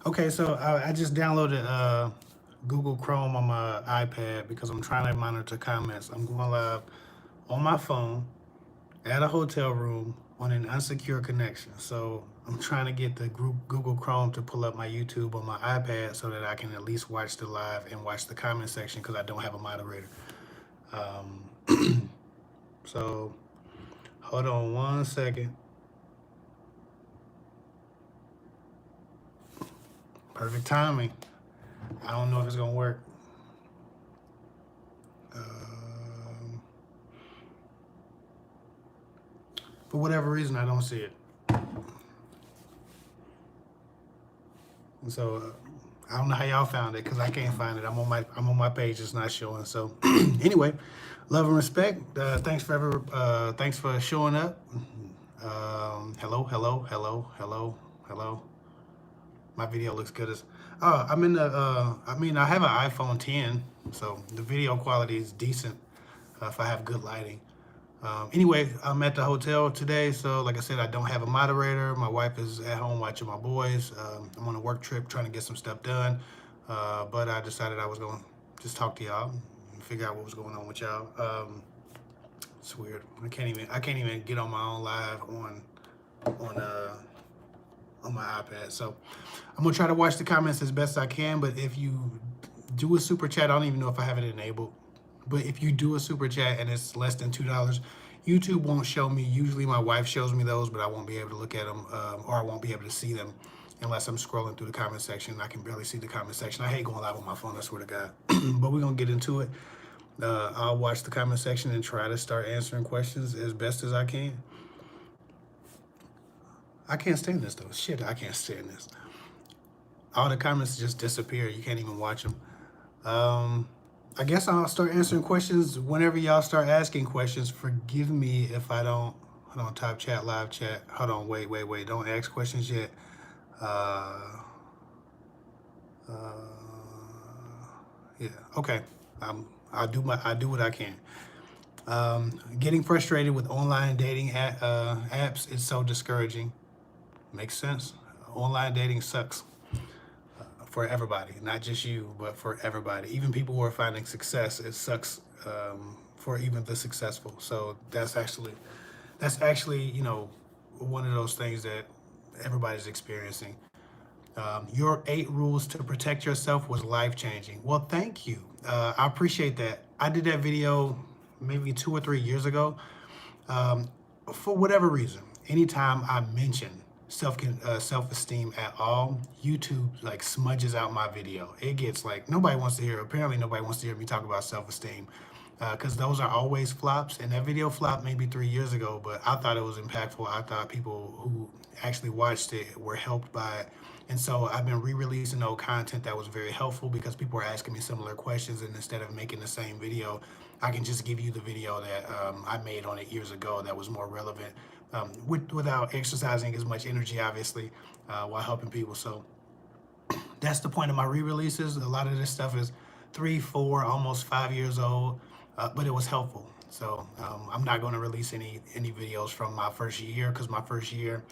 Okay, so I just downloaded Google Chrome on my iPad because I'm trying to monitor comments. I'm going live on my phone at a hotel room on an unsecure connection. So I'm trying to get the group Google Chrome to pull up my YouTube on my iPad so that I can at least watch the live and watch the comment section because I don't have a moderator. So hold on 1 second. Perfect timing. I don't know if it's gonna work. For whatever reason, I don't see it. And so I don't know how y'all found it because I can't find it. I'm on my page. It's not showing. So anyway, love and respect. Thanks for showing up. Hello. My video looks good as. I'm in the. I have an iPhone 10, so the video quality is decent if I have good lighting. Anyway, I'm at the hotel today, so like I said, I don't have a moderator. My wife is at home watching my boys. I'm on a work trip trying to get some stuff done, but I decided I was going to just talk to y'all and figure out what was going on with y'all. It's weird. I can't even get on my own live on my iPad. So I'm gonna try to watch the comments as best I can. But if you do a super chat, I don't even know if I have it enabled. But if you do a super chat and it's less than $2, YouTube won't show me. Usually my wife shows me those, but I won't be able to look at them, or I won't be able to see them unless I'm scrolling through the comment section. I can barely see the comment section. I hate going live on my phone, I swear to God. But we're gonna get into it. I'll watch the comment section and try to start answering questions as best as I can. I can't stand this though. Shit, I can't stand this. All the comments just disappear. You can't even watch them. I guess I'll start answering questions whenever y'all start asking questions. Forgive me if I don't. Hold on, top chat, live chat. Hold on, wait. Don't ask questions yet. Yeah, okay. I do what I can. Getting frustrated with online dating apps is so discouraging. Makes sense. Online dating sucks for everybody, not just you, but for everybody. Even people who are finding success, it sucks for even the successful. So that's actually, one of those things that everybody's experiencing. Your 8 rules to protect yourself was life-changing. Well, thank you. I appreciate that. I did that video maybe 2 or 3 years ago. For whatever reason, anytime I mention self-esteem at all, YouTube like smudges out my video. It gets like, apparently nobody wants to hear me talk about self-esteem because those are always flops. And that video flopped maybe 3 years ago, but I thought it was impactful. I thought people who actually watched it were helped by it. And so I've been re-releasing old content that was very helpful because people were asking me similar questions, and instead of making the same video, I can just give you the video that I made on it years ago that was more relevant without exercising as much energy, obviously, while helping people. So that's the point of my re-releases. A lot of this stuff is 3, 4, almost 5 years old, but it was helpful. So I'm not going to release any videos from my first year because my first year,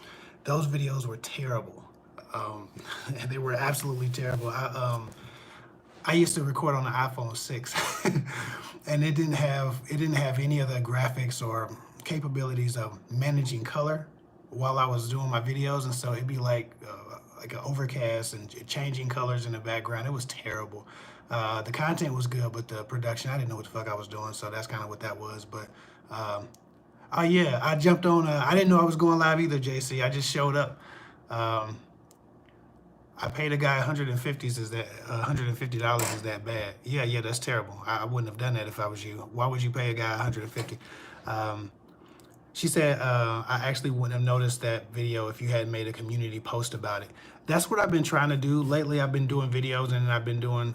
those videos were terrible. They were absolutely terrible. I used to record on the iPhone 6, and it didn't have any of the graphics or capabilities of managing color while I was doing my videos, and so it'd be like an overcast and changing colors in the background. It was terrible. The content was good, but the production, I didn't know what the fuck I was doing, so that's kind of what that was. But oh yeah, I jumped on. I didn't know I was going live either, JC. I just showed up. I paid a guy $150. Is that $150 is that bad? Yeah, that's terrible. I wouldn't have done that if I was you. Why would you pay a guy $150? She said, I actually wouldn't have noticed that video if you hadn't made a community post about it. That's what I've been trying to do. Lately, I've been doing videos, and I've been doing,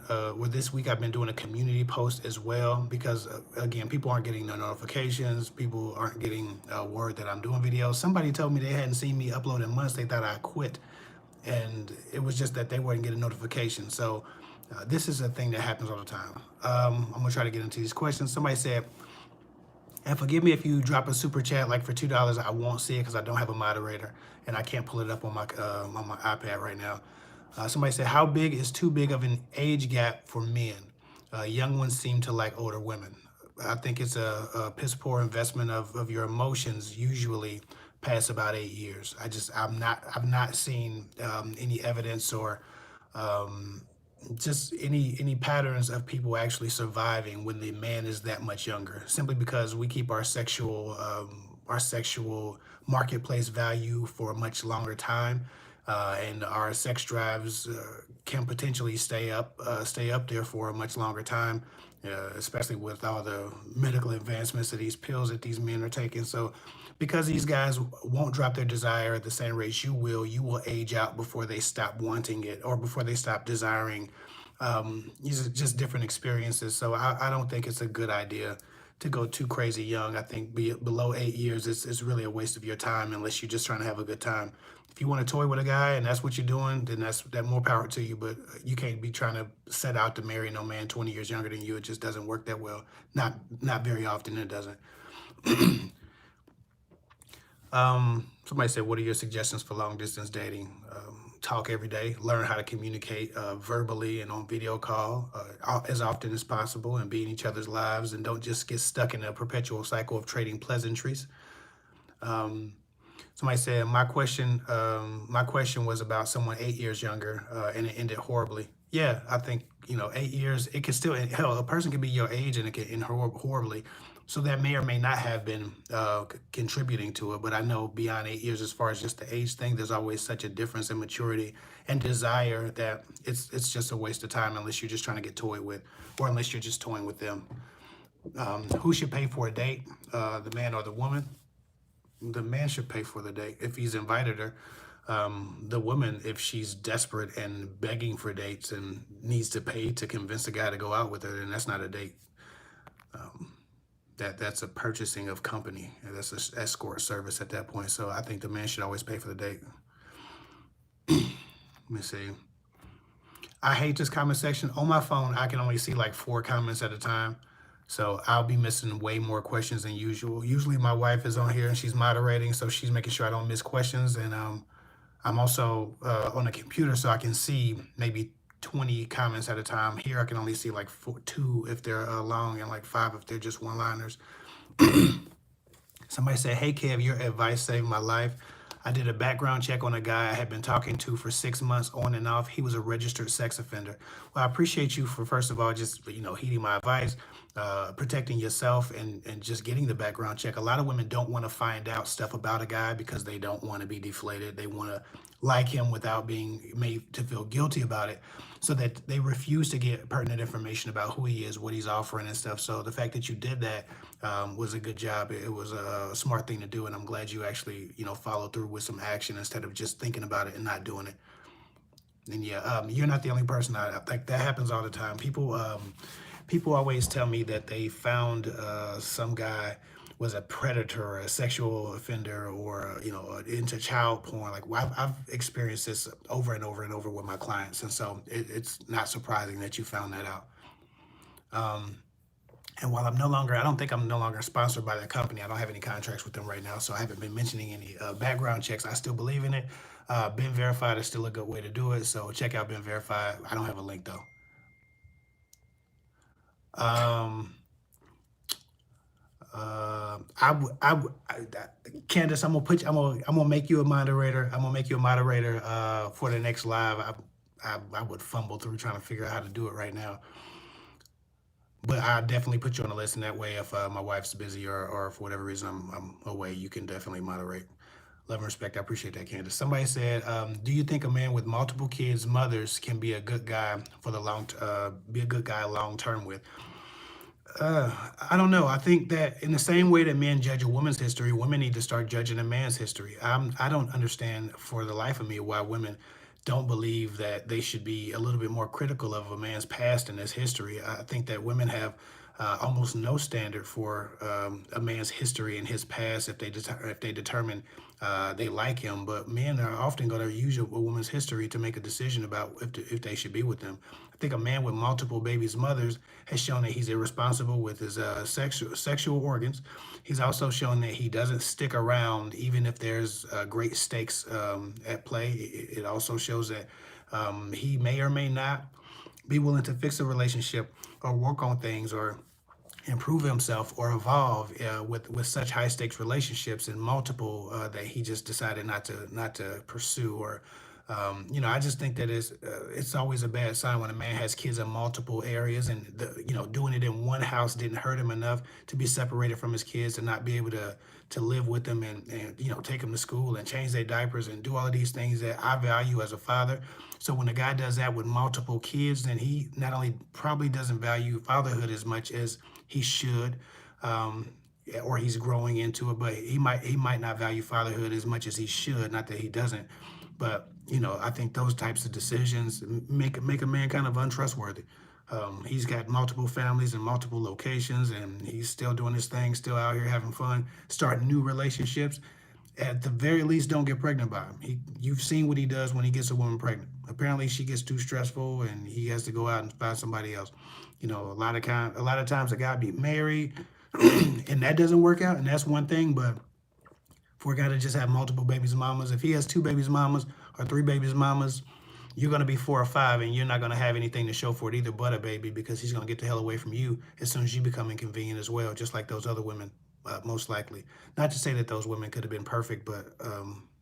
this week, I've been doing a community post as well, because, again, people aren't getting the notifications. People aren't getting word that I'm doing videos. Somebody told me they hadn't seen me upload in months. They thought I quit. And it was just that they weren't getting notifications. So this is a thing that happens all the time. I'm gonna try to get into these questions. Somebody said, And forgive me if you drop a super chat like for $2. I won't see it because I don't have a moderator and I can't pull it up on my iPad right now. Somebody said, "How big is too big of an age gap for men? Young ones seem to like older women." I think it's a piss poor investment of your emotions. Usually, past about 8 years. I've not seen any evidence or just any patterns of people actually surviving when the man is that much younger, simply because we keep our sexual marketplace value for a much longer time, and our sex drives can potentially stay up there for a much longer time, especially with all the medical advancements of these pills that these men are taking. So because these guys won't drop their desire at the same rate you will age out before they stop wanting it or before they stop desiring. These are just different experiences. So I don't think it's a good idea to go too crazy young. I think below 8 years is really a waste of your time unless you're just trying to have a good time. If you want to toy with a guy and that's what you're doing, then that more power to you. But you can't be trying to set out to marry no man 20 years younger than you. It just doesn't work that well. Not very often. It doesn't. Somebody said, "What are your suggestions for long distance dating?" Talk every day, learn how to communicate verbally and on video call as often as possible and be in each other's lives, and don't just get stuck in a perpetual cycle of trading pleasantries. Somebody said, my question was about someone 8 years younger, and it ended horribly. Yeah, I think, 8 years, it can still, hell, a person can be your age and it can end horribly. So that may or may not have been contributing to it. But I know beyond 8 years, as far as just the age thing, there's always such a difference in maturity and desire that it's just a waste of time unless you're just trying to get toyed with, or unless you're just toying with them. Who should pay for a date, the man or the woman? The man should pay for the date if he's invited her. The woman, if she's desperate and begging for dates and needs to pay to convince a guy to go out with her, then that's not a date. That's a purchasing of company. That's an escort service at that point. So I think the man should always pay for the date. Let me see. I hate this comment section. On my phone, I can only see like 4 comments at a time. So I'll be missing way more questions than usual. Usually my wife is on here and she's moderating, so she's making sure I don't miss questions. And I'm also on a computer, so I can see maybe 20 comments at a time. Here I can only see like 2 if they're long and like 5 if they're just one-liners. Somebody said, "Hey Kev, your advice saved my life. I did a background check on a guy I had been talking to for 6 months on and off. He was a registered sex offender." Well, I appreciate you for, first of all, just, heeding my advice, protecting yourself and just getting the background check. A lot of women don't want to find out stuff about a guy because they don't want to be deflated. They want to like him without being made to feel guilty about it, so that they refuse to get pertinent information about who he is, what he's offering and stuff. So the fact that you did that was a good job. It was a smart thing to do, and I'm glad you actually, followed through with some action instead of just thinking about it and not doing it. And yeah, you're not the only person. I think that happens all the time. People always tell me that they found some guy was a predator or a sexual offender or into child porn. Like, well, I've experienced this over and over and over with my clients, and so it's not surprising that you found that out. And while I don't think I'm no longer sponsored by that company. I don't have any contracts with them right now, so I haven't been mentioning any background checks. I still believe in it. Ben Verified is still a good way to do it, so check out Ben Verified. I don't have a link though. Candace, I'm gonna make you a moderator. I'm gonna make you a moderator for the next live. I would fumble through trying to figure out how to do it right now. But I definitely put you on the list, and that way, if my wife's busy or for whatever reason I'm away, you can definitely moderate. Love and respect. I appreciate that, Candace. Somebody said, "Do you think a man with multiple kids' mothers can be a good guy for the be a good guy long term with?" I don't know. I think that in the same way that men judge a woman's history, women need to start judging a man's history. I don't understand for the life of me why women don't believe that they should be a little bit more critical of a man's past and his history. I think that women have almost no standard for a man's history and his past if they determine they like him. But men are often going to use a woman's history to make a decision about if they should be with them. I think a man with multiple babies' mothers has shown that he's irresponsible with his sexual organs. He's also shown that he doesn't stick around even if there's great stakes at play. It also shows that he may or may not be willing to fix a relationship or work on things or improve himself or evolve with such high stakes relationships and multiple that he just decided not to pursue. Or I just think that it's always a bad sign when a man has kids in multiple areas, and doing it in one house didn't hurt him enough to be separated from his kids and not be able to live with them and take them to school and change their diapers and do all of these things that I value as a father. So when a guy does that with multiple kids, then he not only probably doesn't value fatherhood as much as he should, um, or he's growing into it, but he might not value fatherhood as much as he should. Not that he doesn't, but I think those types of decisions make a man kind of untrustworthy. He's got multiple families and multiple locations, and he's still doing his thing, still out here having fun, starting new relationships. At the very least, don't get pregnant by him. You've seen what he does when he gets a woman pregnant. Apparently, she gets too stressful, and he has to go out and find somebody else. A lot of times a guy be married, and that doesn't work out, and that's one thing. But for a guy to just have multiple babies mamas, if he has two babies mamas or three babies mamas, you're going to be 4 or 5, and you're not going to have anything to show for it either but a baby, because he's going to get the hell away from you as soon as you become inconvenient as well, just like those other women, most likely. Not to say that those women could have been perfect, but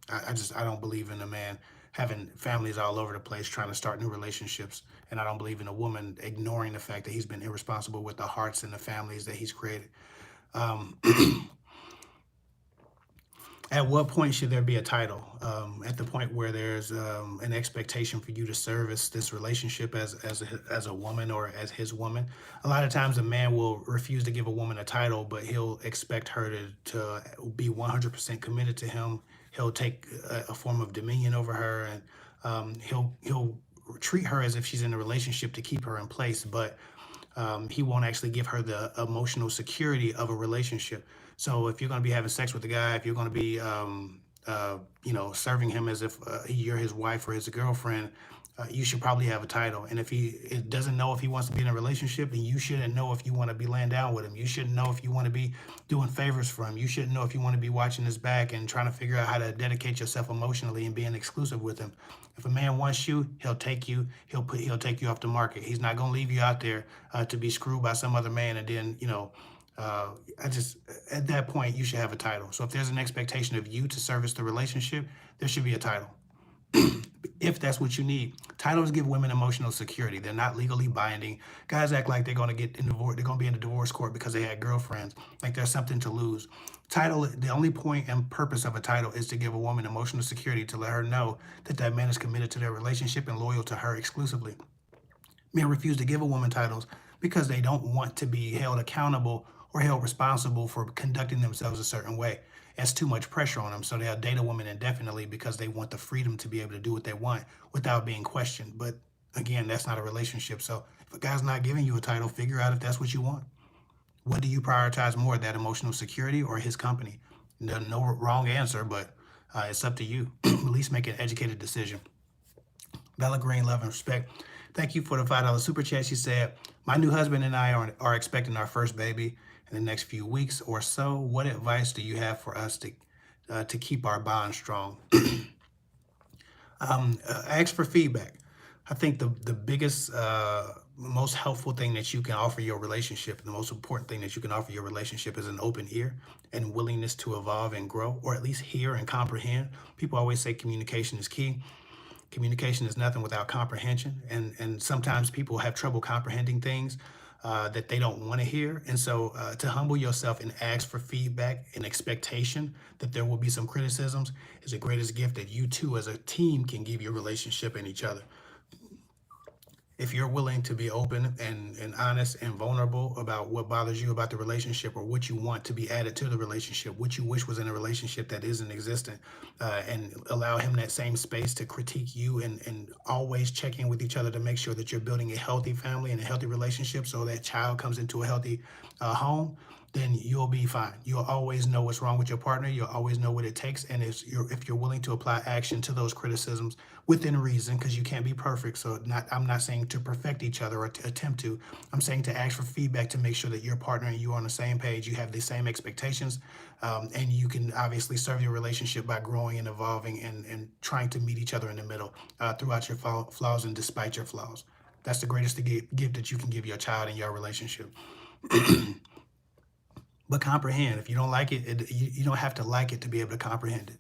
I don't believe in a man having families all over the place trying to start new relationships, and I don't believe in a woman ignoring the fact that he's been irresponsible with the hearts and the families that he's created. Um, At what point should there be a title? At the point where there's an expectation for you to service this relationship as a woman or as his woman. A lot of times a man will refuse to give a woman a title, but he'll expect her to be 100% committed to him. He'll take a form of dominion over her, and he'll treat her as if she's in a relationship to keep her in place, but he won't actually give her the emotional security of a relationship. So if you're going to be having sex with a guy, if you're going to be, serving him as if you're his wife or his girlfriend, you should probably have a title. And if he doesn't know if he wants to be in a relationship, then you shouldn't know if you want to be laying down with him. You shouldn't know if you want to be doing favors for him. You shouldn't know if you want to be watching his back and trying to figure out how to dedicate yourself emotionally and being exclusive with him. If a man wants you, he'll take you. He'll take you off the market. He's not gonna leave you out there to be screwed by some other man. And then I just at that point you should have a title. So if there's an expectation of you to service the relationship, there should be a title. If that's what you need. Titles give women emotional security. They're not legally binding. Guys act like they're gonna get in divorce. They're gonna be in a divorce court because they had girlfriends. Like there's something to lose. Title. The only point and purpose of a title is to give a woman emotional security, to let her know that that man is committed to their relationship and loyal to her exclusively. Men refuse to give a woman titles because they don't want to be held accountable or held responsible for conducting themselves a certain way. It's too much pressure on them, so they'll date a woman indefinitely because they want the freedom to be able to do what they want without being questioned. But again, that's not a relationship. So if a guy's not giving you a title, figure out if that's what you want. What do you prioritize more, that emotional security or his company? No wrong answer, but it's up to you. At least make an educated decision. Bella Green, love and respect. Thank you for the $5 super chat. She said, my new husband and I are expecting our first baby in the next few weeks or so. What advice do you have for us to keep our bond strong? Ask for feedback. I think the biggest, most helpful thing that you can offer your relationship, the most important thing that you can offer your relationship is an open ear and willingness to evolve and grow, or at least hear and comprehend. People always say communication is key. Communication is nothing without comprehension, and sometimes people have trouble comprehending things that they don't want to hear. And so to humble yourself and ask for feedback and expectation that there will be some criticisms is the greatest gift that you two as a team can give your relationship and each other. If you're willing to be open and honest and vulnerable about what bothers you about the relationship, or what you want to be added to the relationship, what you wish was in a relationship that isn't existent, and allow him that same space to critique you, and always check in with each other to make sure that you're building a healthy family and a healthy relationship so that child comes into a healthy home, then you'll be fine. You'll always know what's wrong with your partner. You'll always know what it takes. And if you're willing to apply action to those criticisms within reason, because you can't be perfect. So I'm not saying to perfect each other or to attempt to. I'm saying to ask for feedback to make sure that your partner and you are on the same page. You have the same expectations, and you can obviously serve your relationship by growing and evolving and trying to meet each other in the middle throughout your flaws and despite your flaws. That's the greatest gift that you can give your child in your relationship. But comprehend. If you don't like it, you don't have to like it to be able to comprehend it.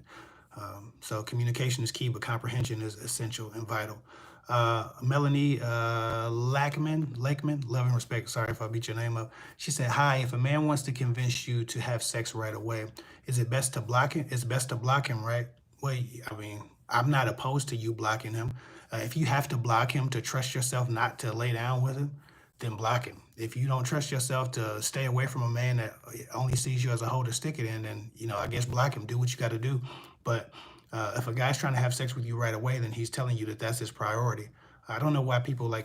So communication is key, but comprehension is essential and vital. Melanie Lakeman, love and respect. Sorry if I beat your name up. She said, "Hi. If a man wants to convince you to have sex right away, is it best to block him? It's best to block him, right? Well, I mean, I'm not opposed to you blocking him. If you have to block him to trust yourself not to lay down with him, then block him. If you don't trust yourself to stay away from a man that only sees you as a hole to stick it in, then I guess block him. Do what you got to do. But if a guy's trying to have sex with you right away, then he's telling you that that's his priority. I don't know why people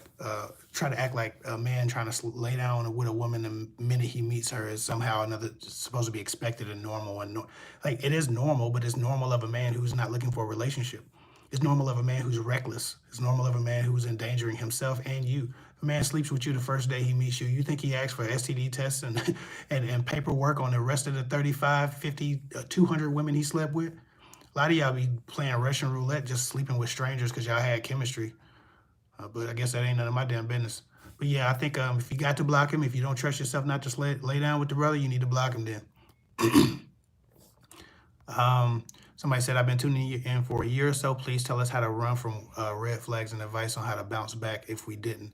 try to act like a man trying to lay down with a woman the minute he meets her is somehow another supposed to be expected and normal, and like it is normal, but it's normal of a man who's not looking for a relationship. It's normal of a man who's reckless. It's normal of a man who's endangering himself and you. If a man sleeps with you the first day he meets you, you think he asks for STD tests and and paperwork on the rest of the 35, 50, 200 women he slept with? A lot of y'all be playing Russian roulette, just sleeping with strangers because y'all had chemistry. But I guess that ain't none of my damn business. But yeah, I think if you got to block him, if you don't trust yourself not to lay down with the brother, you need to block him then. Somebody said, I've been tuning in for a year or so. Please tell us how to run from red flags and advice on how to bounce back if we didn't.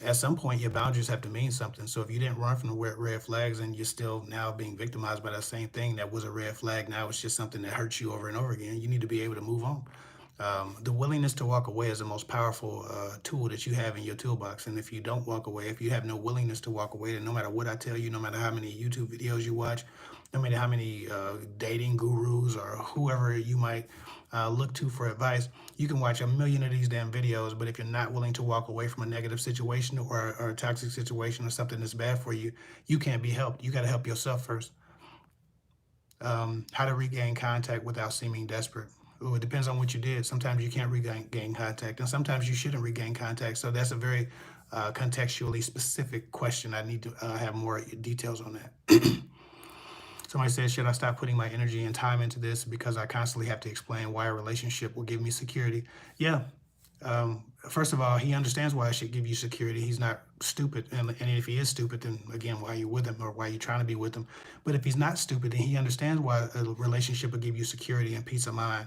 At some point, your boundaries have to mean something. So if you didn't run from the red flags and you're still now being victimized by that same thing that was a red flag, now it's just something that hurts you over and over again, you need to be able to move on. The willingness to walk away is the most powerful tool that you have in your toolbox. And if you don't walk away, if you have no willingness to walk away, then no matter what I tell you, no matter how many YouTube videos you watch, no matter how many dating gurus or whoever you might look to for advice, you can watch a million of these damn videos, but if you're not willing to walk away from a negative situation or a toxic situation or something that's bad for you, you can't be helped. You got to help yourself first. How to regain contact without seeming desperate. Ooh, it depends on what you did. Sometimes you can't regain contact, and sometimes you shouldn't regain contact. So that's a very contextually specific question. I need to have more details on that. Somebody says, should I stop putting my energy and time into this because I constantly have to explain why a relationship will give me security? Yeah. First of all, he understands why it should give you security. He's not stupid. And if he is stupid, then again, why are you with him, or why are you trying to be with him? But if he's not stupid, then he understands why a relationship will give you security and peace of mind.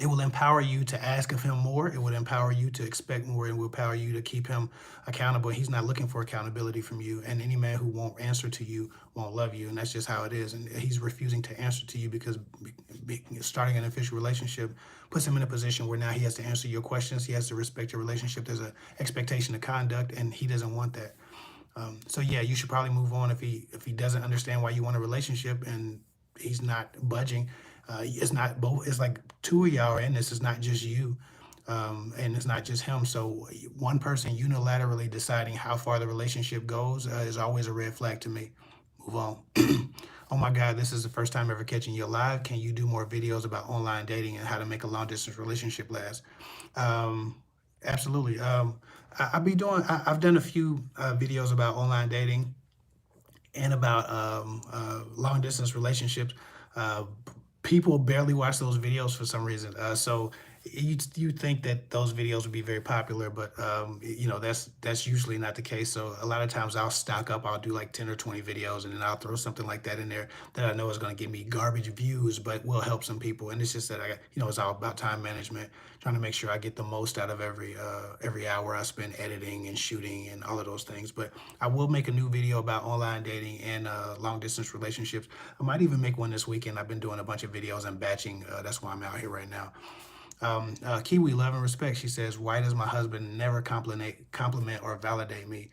It will empower you to ask of him more. It would empower you to expect more, and will empower you to keep him accountable. He's not looking for accountability from you. And any man who won't answer to you won't love you. And that's just how it is. And he's refusing to answer to you because starting an official relationship puts him in a position where now he has to answer your questions. He has to respect your relationship. There's an expectation of conduct, and he doesn't want that. So yeah, you should probably move on if he doesn't understand why you want a relationship and he's not budging. It's not both. It's like two of y'all are in this. It's not just you, and it's not just him. So one person unilaterally deciding how far the relationship goes is always a red flag to me. Move on. Oh my God, this is the first time ever catching you live. Can you do more videos about online dating and how to make a long distance relationship last? Um, Absolutely. I've done a few videos about online dating and about long distance relationships. Uh, People barely watch those videos for some reason. So you think that those videos would be very popular, but that's usually not the case. So a lot of times I'll stock up. I'll do like 10 or 20 videos, and then I'll throw something like that in there that I know is going to give me garbage views, but will help some people. And it's just that it's all about time management, trying to make sure I get the most out of every hour I spend editing and shooting and all of those things. But I will make a new video about online dating and long distance relationships. I might even make one this weekend. I've been doing a bunch of videos and batching. That's why I'm out here right now. Kiwi Love and Respect, she says, why does my husband never compliment or validate me,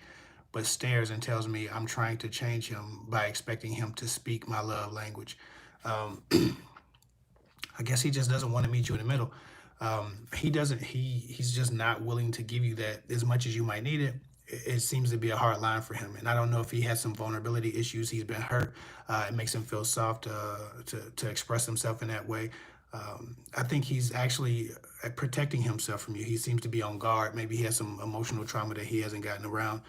but stares and tells me I'm trying to change him by expecting him to speak my love language? Um, I guess he just doesn't want to meet you in the middle. He doesn't. He's just not willing to give you that as much as you might need it. It seems to be a hard line for him, and I don't know if he has some vulnerability issues. He's been hurt. It makes him feel soft to express himself in that way. I think he's actually protecting himself from you. He seems to be on guard. Maybe he has some emotional trauma that he hasn't gotten around.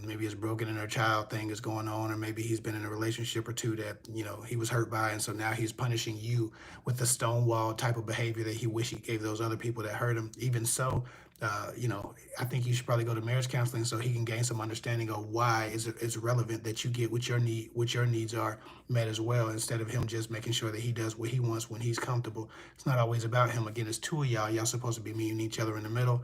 Maybe his broken inner child thing is going on, or maybe he's been in a relationship or two that he was hurt by, and so now he's punishing you with the stonewall type of behavior that he wish he gave those other people that hurt him. Even so, I think you should probably go to marriage counseling so he can gain some understanding of why it's relevant that you get what your needs are met as well, instead of him just making sure that he does what he wants when he's comfortable. It's not always about him. Again, it's two of y'all. Y'all supposed to be meeting each other in the middle.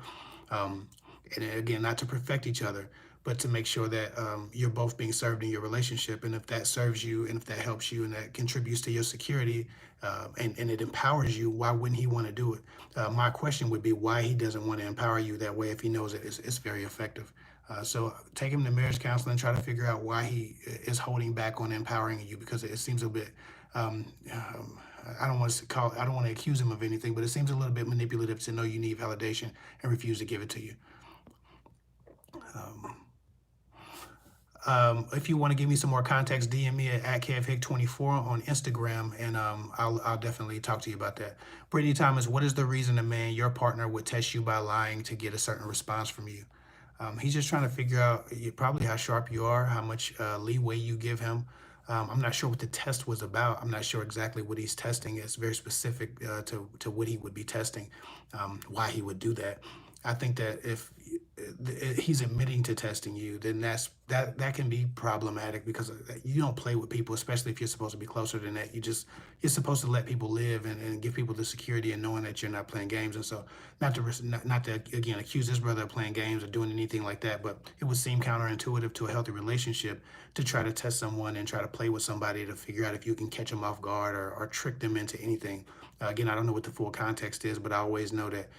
Um, and again, not to perfect each other, but to make sure that you're both being served in your relationship. And if that serves you, and if that helps you, and that contributes to your security, and it empowers you, why wouldn't he want to do it? My question would be why he doesn't want to empower you that way if he knows it's very effective. So take him to marriage counseling, try to figure out why he is holding back on empowering you, because it seems a bit. I don't want to accuse him of anything, but it seems a little bit manipulative to know you need validation and refuse to give it to you. Um, if you want to give me some more context, DM me at kevhick24 on Instagram, and I'll definitely talk to you about that. Brittany Thomas, what is the reason a man, your partner, would test you by lying to get a certain response from you? He's just trying to figure out probably how sharp you are, how much leeway you give him. I'm not sure what the test was about. I'm not sure exactly what he's testing. It's very specific to what he would be testing, why he would do that. I think that if he's admitting to testing you, then that can be problematic, because you don't play with people, especially if you're supposed to be closer than that. You're supposed to let people live, and give people the security and knowing that you're not playing games. And so, not to again accuse this brother of playing games or doing anything like that, but it would seem counterintuitive to a healthy relationship to try to test someone and try to play with somebody to figure out if you can catch them off guard, or trick them into anything. Again, I don't know what the full context is, but I always know that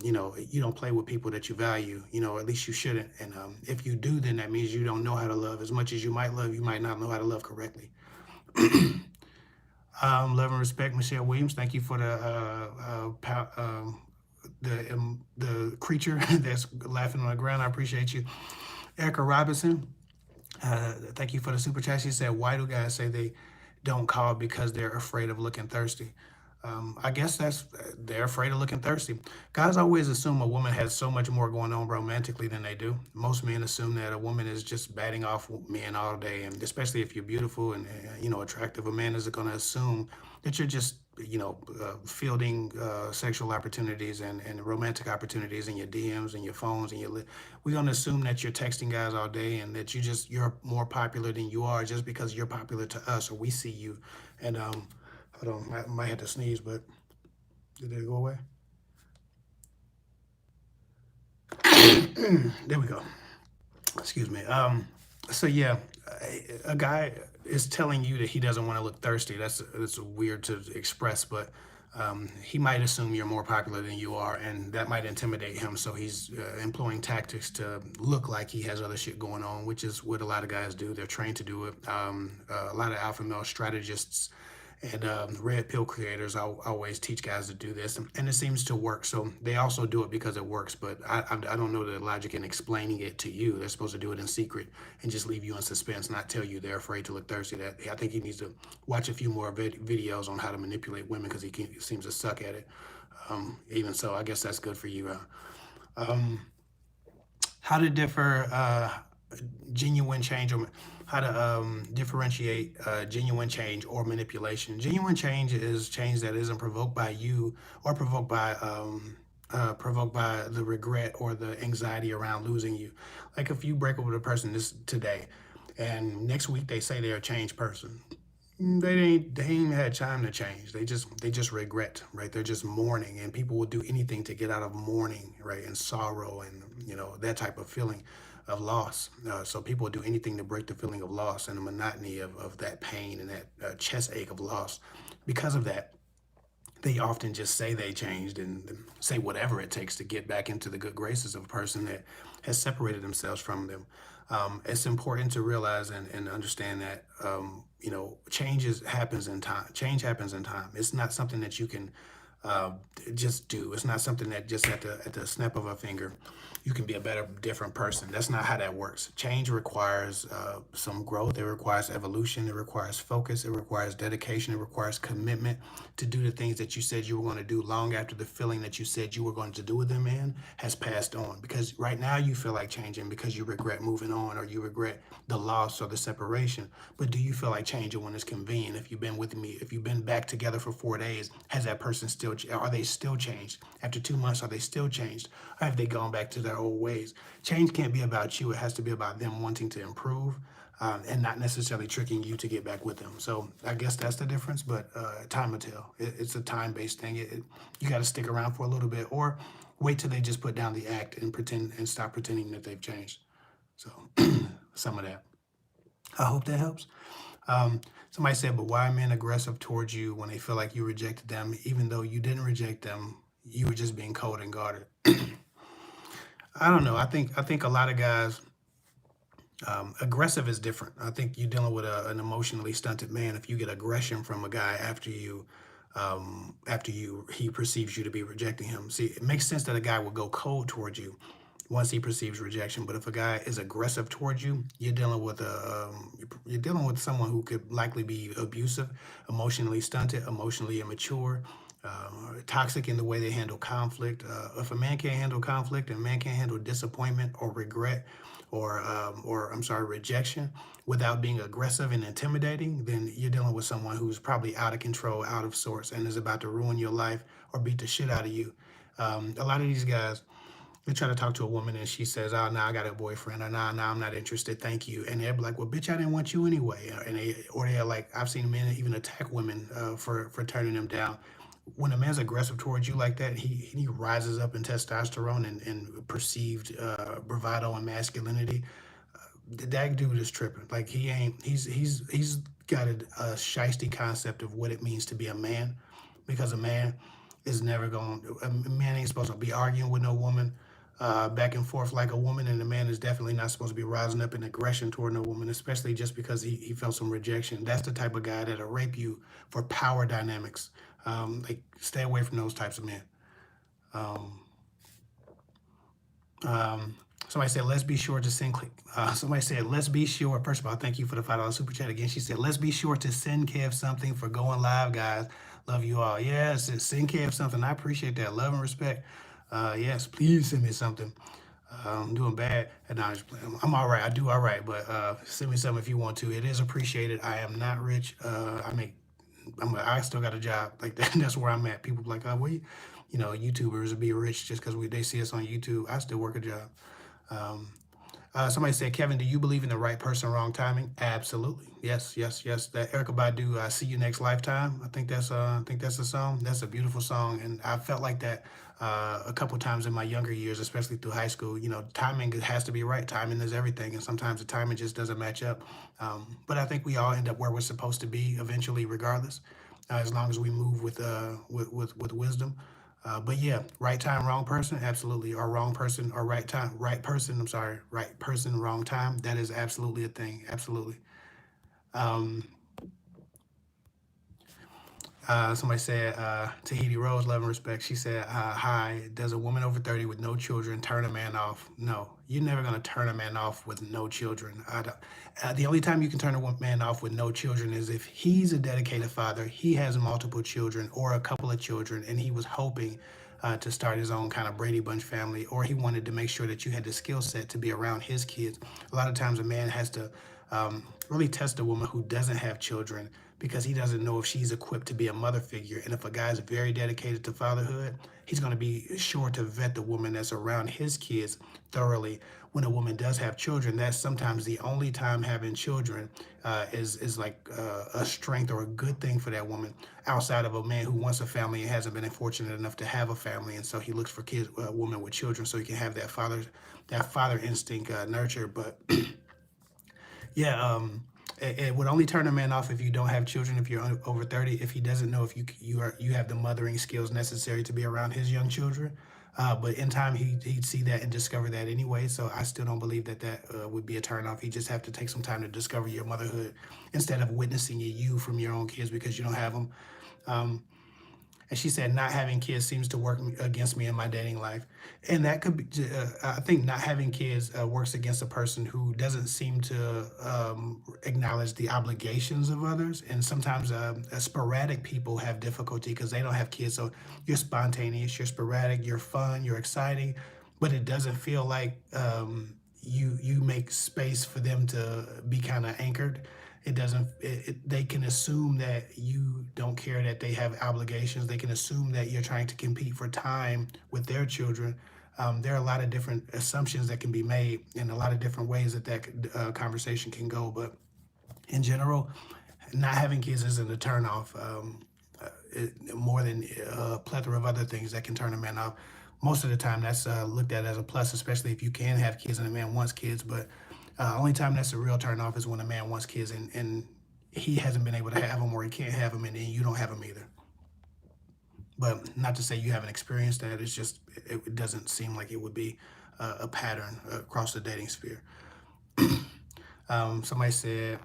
you don't play with people that you value. At least you shouldn't. And if you do, then that means you don't know how to love. As much as you might love, you might not know how to love correctly. Love and respect, Michelle Williams. Thank you for the creature that's laughing on the ground. I appreciate you. Erica Robinson. Thank you for the super chat. She said, "Why do guys say they don't call because they're afraid of looking thirsty?" I guess they're afraid of looking thirsty. Guys always assume a woman has so much more going on romantically than they do. Most men assume that a woman is just batting off men all day, and especially if you're beautiful and attractive, a man is going to assume that you're just fielding sexual opportunities and romantic opportunities in your DMs and your phones and we're going to assume that you're texting guys all day, and that you're more popular than you are just because you're popular to us, or we see you. And hold on, I might have to sneeze, but did it go away? There we go. Excuse me. So yeah, a guy is telling you that he doesn't want to look thirsty. That's weird to express, but he might assume you're more popular than you are, and that might intimidate him. So he's employing tactics to look like he has other shit going on, which is what a lot of guys do. They're trained to do it. A lot of alpha male strategists and red pill creators always teach guys to do this, and it seems to work. So they also do it because it works, but I don't know the logic in explaining it to you. They're supposed to do it in secret and just leave you in suspense, not tell you they're afraid to look thirsty. That I think he needs to watch a few more videos on how to manipulate women, because he seems to suck at it. Even so, I guess that's good for you. How to differ genuine change, or how to differentiate genuine change or manipulation. Genuine change is change that isn't provoked by you, or provoked by the regret or the anxiety around losing you. Like if you break up with a person today, and next week they say they're a changed person, they ain't had time to change. They just regret, right? They're just mourning, and people will do anything to get out of mourning, right, and sorrow, and that type of feeling of loss. So people will do anything to break the feeling of loss and the monotony of that pain and that chest ache of loss. Because of that, they often just say they changed and say whatever it takes to get back into the good graces of a person that has separated themselves from them. It's important to realize and understand that happens in time. Change happens in time. It's not something that you can uh, just do. It's not something that just at the snap of a finger you can be a better, different person. That's not how that works. Change requires some growth. It requires evolution. It requires focus. It requires dedication. It requires commitment to do the things that you said you were going to do long after the feeling that you said you were going to do with them in has passed on. Because right now you feel like changing because you regret moving on or you regret the loss or the separation. But do you feel like changing when it's convenient? If you've been with me, if you've been back together for 4 days, has that person still, are they still changed? After 2 months, are they still changed? Or have they gone back to their old ways? Change can't be about you. It has to be about them wanting to improve and not necessarily tricking you to get back with them. So I guess that's the difference, but time will tell. It's a time-based thing. You got to stick around for a little bit or wait till they just put down the act and pretend and stop pretending that they've changed. So some of that. I hope that helps. Somebody said, but why are men aggressive towards you when they feel like you rejected them, even though you didn't reject them? You were just being cold and guarded. I don't know. I think a lot of guys aggressive is different. I think you're dealing with an emotionally stunted man if you get aggression from a guy after you he perceives you to be rejecting him. See, it makes sense that a guy will go cold towards you once he perceives rejection. But if a guy is aggressive towards you, you're dealing with someone who could likely be abusive, emotionally stunted, emotionally immature, toxic in the way they handle conflict. If a man can't handle conflict and a man can't handle disappointment or regret or I'm sorry, rejection without being aggressive and intimidating, then you're dealing with someone who's probably out of control, out of sorts, and is about to ruin your life or beat the shit out of you. A lot of these guys, they try to talk to a woman and she says, "Oh, nah, I got a boyfriend," or "Nah, I'm not interested, thank you." And they're like, "Well, bitch, I didn't want you anyway." Or they're like, I've seen men even attack women for turning them down. When a man's aggressive towards you like that, he rises up in testosterone and perceived bravado and masculinity. That dude is tripping. Like he ain't. He's got a shiesty concept of what it means to be a man, because a man is never going. A man ain't supposed to be arguing with no woman. Back and forth like a woman, and the man is definitely not supposed to be rising up in aggression toward no woman, especially just because he felt some rejection. That's the type of guy that'll rape you for power dynamics. Like, stay away from those types of men. Um, um, somebody said, let's be sure to send. Somebody said, let's be sure. First of all, thank you for the $5 super chat again. She said, let's be sure to send Kev something for going live, guys. Love you all. Yes, send Kev something. I appreciate that. Love and respect. Yes, please send me something. I'm doing bad. And I'm all right. I do all right, but send me something if you want to. It is appreciated. I am not rich. I still got a job. Like that, that's where I'm at. People be like, oh, YouTubers will be rich just because they see us on YouTube. I still work a job. Um, Somebody said, Kevin, do you believe in the right person, wrong timing? Absolutely. Yes, yes, yes. That Erica Badu, See You Next Lifetime. I think that's a song. That's a beautiful song. And I felt like that a couple times in my younger years, especially through high school. Timing has to be right. Timing is everything. And sometimes the timing just doesn't match up. But I think we all end up where we're supposed to be eventually, regardless, as long as we move with wisdom. But yeah, right time, wrong person, absolutely. Or wrong person, or right time, right person. I'm sorry, right person, wrong time. That is absolutely a thing. Absolutely. Um, Somebody said, Tahiti Rose, love and respect. She said, hi, does a woman over 30 with no children turn a man off? No, you're never going to turn a man off with no children. The only time you can turn a man off with no children is if he's a dedicated father, he has multiple children or a couple of children, and he was hoping to start his own kind of Brady Bunch family, or he wanted to make sure that you had the skill set to be around his kids. A lot of times a man has to really test a woman who doesn't have children because he doesn't know if she's equipped to be a mother figure. And if a guy's very dedicated to fatherhood, he's going to be sure to vet the woman that's around his kids thoroughly. When a woman does have children, that's sometimes the only time having children is like a strength or a good thing for that woman, outside of a man who wants a family and hasn't been fortunate enough to have a family, and so he looks for kids, a woman with children, so he can have that father instinct nurtured. But yeah, It would only turn a man off if you don't have children, if you're over 30, if he doesn't know if you have the mothering skills necessary to be around his young children. But in time, he'd see that and discover that anyway. So I still don't believe that would be a turn off. You just have to take some time to discover your motherhood instead of witnessing you from your own kids because you don't have them. Um, and she said, not having kids seems to work against me in my dating life. And that could be, I think not having kids works against a person who doesn't seem to acknowledge the obligations of others. And sometimes sporadic people have difficulty because they don't have kids. So you're spontaneous, you're sporadic, you're fun, you're exciting, but it doesn't feel like you make space for them to be kind of anchored. It doesn't they can assume that you don't care, that they have obligations. They can assume that you're trying to compete for time with their children. There are a lot of different assumptions that can be made and a lot of different ways that conversation can go, but in general, not having kids isn't a turn off. More than a plethora of other things that can turn a man off. Most of the time, that's looked at as a plus, especially if you can have kids and a man wants kids. But only time that's a real turn off is when a man wants kids and he hasn't been able to have them or he can't have them and then you don't have them either. But not to say you haven't experienced that. It's just it doesn't seem like it would be a pattern across the dating sphere. Somebody said,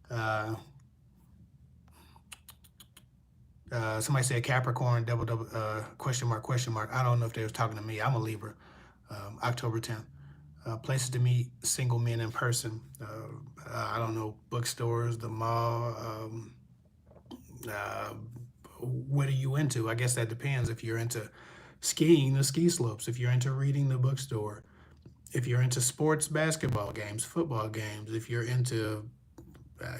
uh, Capricorn, double, question mark, question mark. I don't know if they was talking to me. I'm a Libra, October 10th. Places to meet single men in person. I don't know, bookstores, the mall. Uh, what are you into? I guess that depends. If you're into skiing, the ski slopes. If you're into reading, the bookstore. If you're into sports, basketball games, football games. If you're into, I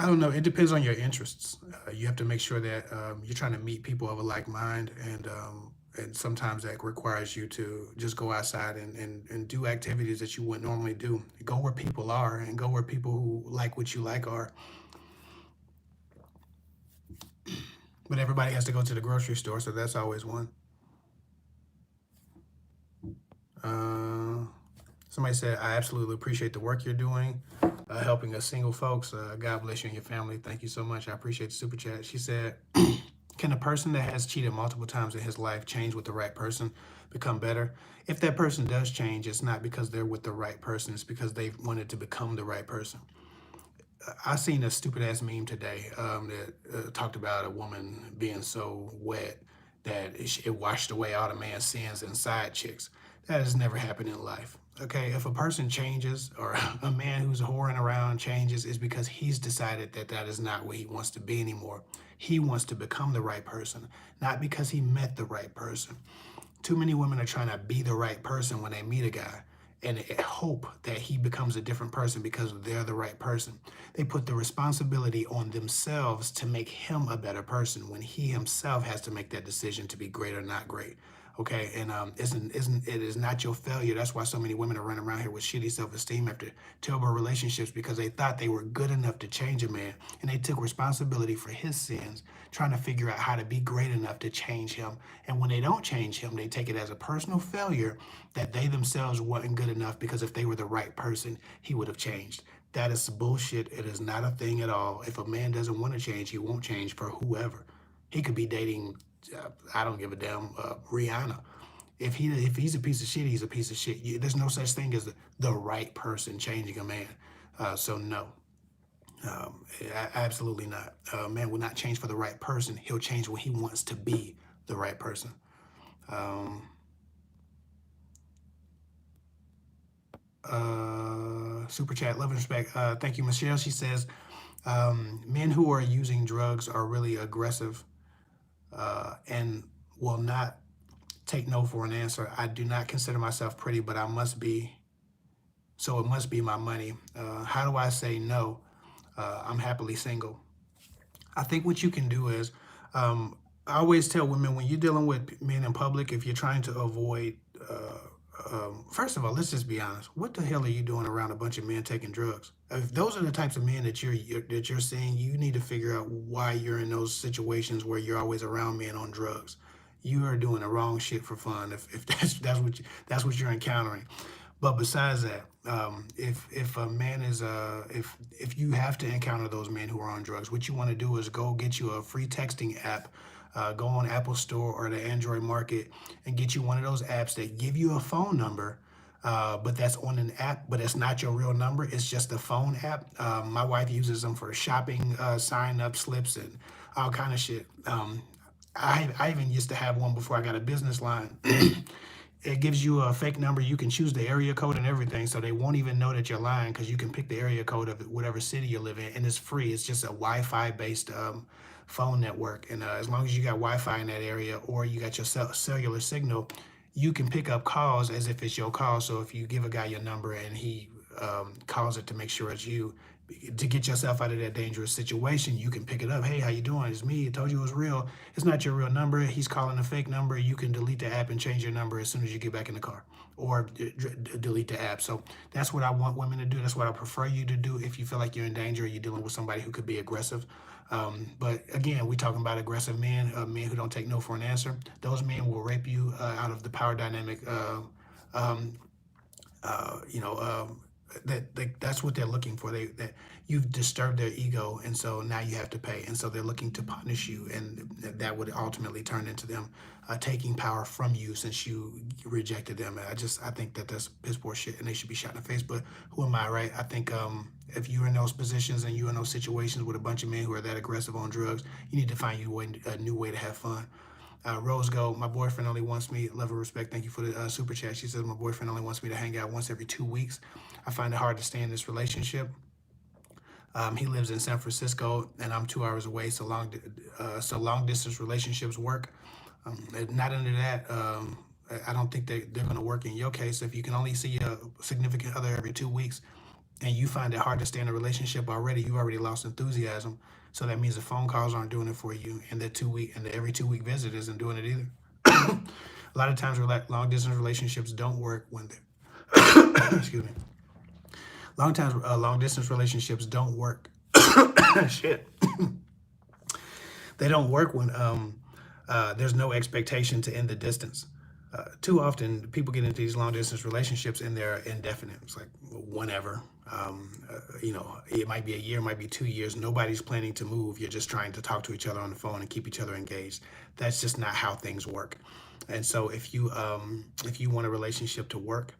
don't know. It depends on your interests. You have to make sure that you're trying to meet people of a like mind, and sometimes that requires you to just go outside and do activities that you wouldn't normally do. Go where people are, and go where people who like what you like are. But everybody has to go to the grocery store, so that's always one. Uh, Somebody said, I absolutely appreciate the work you're doing, helping us single folks. God bless you and your family. Thank you so much. I appreciate the super chat. She said, can a person that has cheated multiple times in his life change with the right person, become better? If that person does change, it's not because they're with the right person. It's because they've wanted to become the right person. I seen a stupid ass meme today that talked about a woman being so wet that it washed away all the man's sins and side chicks. That has never happened in life. Okay, if a person changes or a man who's whoring around changes, it's because he's decided that that is not what he wants to be anymore. He wants to become the right person, not because he met the right person. Too many women are trying to be the right person when they meet a guy and hope that he becomes a different person because they're the right person. They put the responsibility on themselves to make him a better person when he himself has to make that decision to be great or not great. Okay, and it is not your failure. That's why so many women are running around here with shitty self-esteem after terrible relationships because they thought they were good enough to change a man, and they took responsibility for his sins, trying to figure out how to be great enough to change him. And when they don't change him, they take it as a personal failure that they themselves weren't good enough because if they were the right person, he would have changed. That is bullshit. It is not a thing at all. If a man doesn't want to change, he won't change for whoever. He could be dating, I don't give a damn, Rihanna. If he's a piece of shit, he's a piece of shit. There's no such thing as the right person changing a man. So no, absolutely not. A man will not change for the right person. He'll change when he wants to be the right person. Um, Super chat, love and respect. Thank you, Michelle. She says, men who are using drugs are really aggressive and will not take no for an answer. I do not consider myself pretty, but I must be, so it must be my money. How do I say no? I'm happily single. I think what you can do is, I always tell women when you're dealing with men in public, if you're trying to avoid, first of all, let's just be honest. What the hell are you doing around a bunch of men taking drugs? If those are the types of men that you're seeing, you need to figure out why you're in those situations where you're always around men on drugs. You are doing the wrong shit for fun if that's what you're encountering. But besides that, if a man is if you have to encounter those men who are on drugs, what you want to do is go get you a free texting app. Go on Apple Store or the Android Market and get you one of those apps that give you a phone number, but that's on an app, but it's not your real number. It's just a phone app. My wife uses them for shopping, sign up slips, and all kind of shit. I even used to have one before I got a business line. It gives you a fake number. You can choose the area code and everything, so they won't even know that you're lying because you can pick the area code of whatever city you live in, and it's free. It's just a Wi-Fi based phone network, and as long as you got Wi-Fi in that area or you got your cellular signal, you can pick up calls as if it's your call. So if you give a guy your number and he calls it to make sure it's you, to get yourself out of that dangerous situation, you can pick it up. Hey, how you doing? It's me. I told you it was real. It's not your real number. He's calling a fake number. You can delete the app and change your number as soon as you get back in the car, or delete the app. So that's what I want women to do. That's what I prefer you to do if you feel like you're in danger or you're dealing with somebody who could be aggressive. But again, we're talking about aggressive men, men who don't take no for an answer. Those men will rape you out of the power dynamic. Um, you know, that's what they're looking for. That you've disturbed their ego, and so now you have to pay, and so they're looking to punish you, and that would ultimately turn into them taking power from you since you rejected them. And I think that that's piss poor shit, and they should be shot in the face. But who am I, right? I think if you're in those positions and you're in those situations with a bunch of men who are that aggressive on drugs, you need to find you a new way to have fun. Rose Gold, my boyfriend only wants me, love and respect, thank you for the super chat. She says, my boyfriend only wants me to hang out once every 2 weeks. I find it hard to stay in this relationship. He lives in San Francisco and I'm 2 hours away, so long distance relationships work. Not under that. I don't think they're going to work in your case. If you can only see a significant other every 2 weeks, and you find it hard to stay in a relationship already, you've already lost enthusiasm. So that means the phone calls aren't doing it for you, and the every 2 week visit isn't doing it either. A lot of times, long distance relationships don't work when they're excuse me. Long distance relationships don't work. Shit, they don't work when there's no expectation to end the distance. Too often, people get into these long distance relationships and they're indefinite. It's like whenever. It might be a year, it might be 2 years. Nobody's planning to move. You're just trying to talk to each other on the phone and keep each other engaged. That's just not how things work. And so, if you want a relationship to work,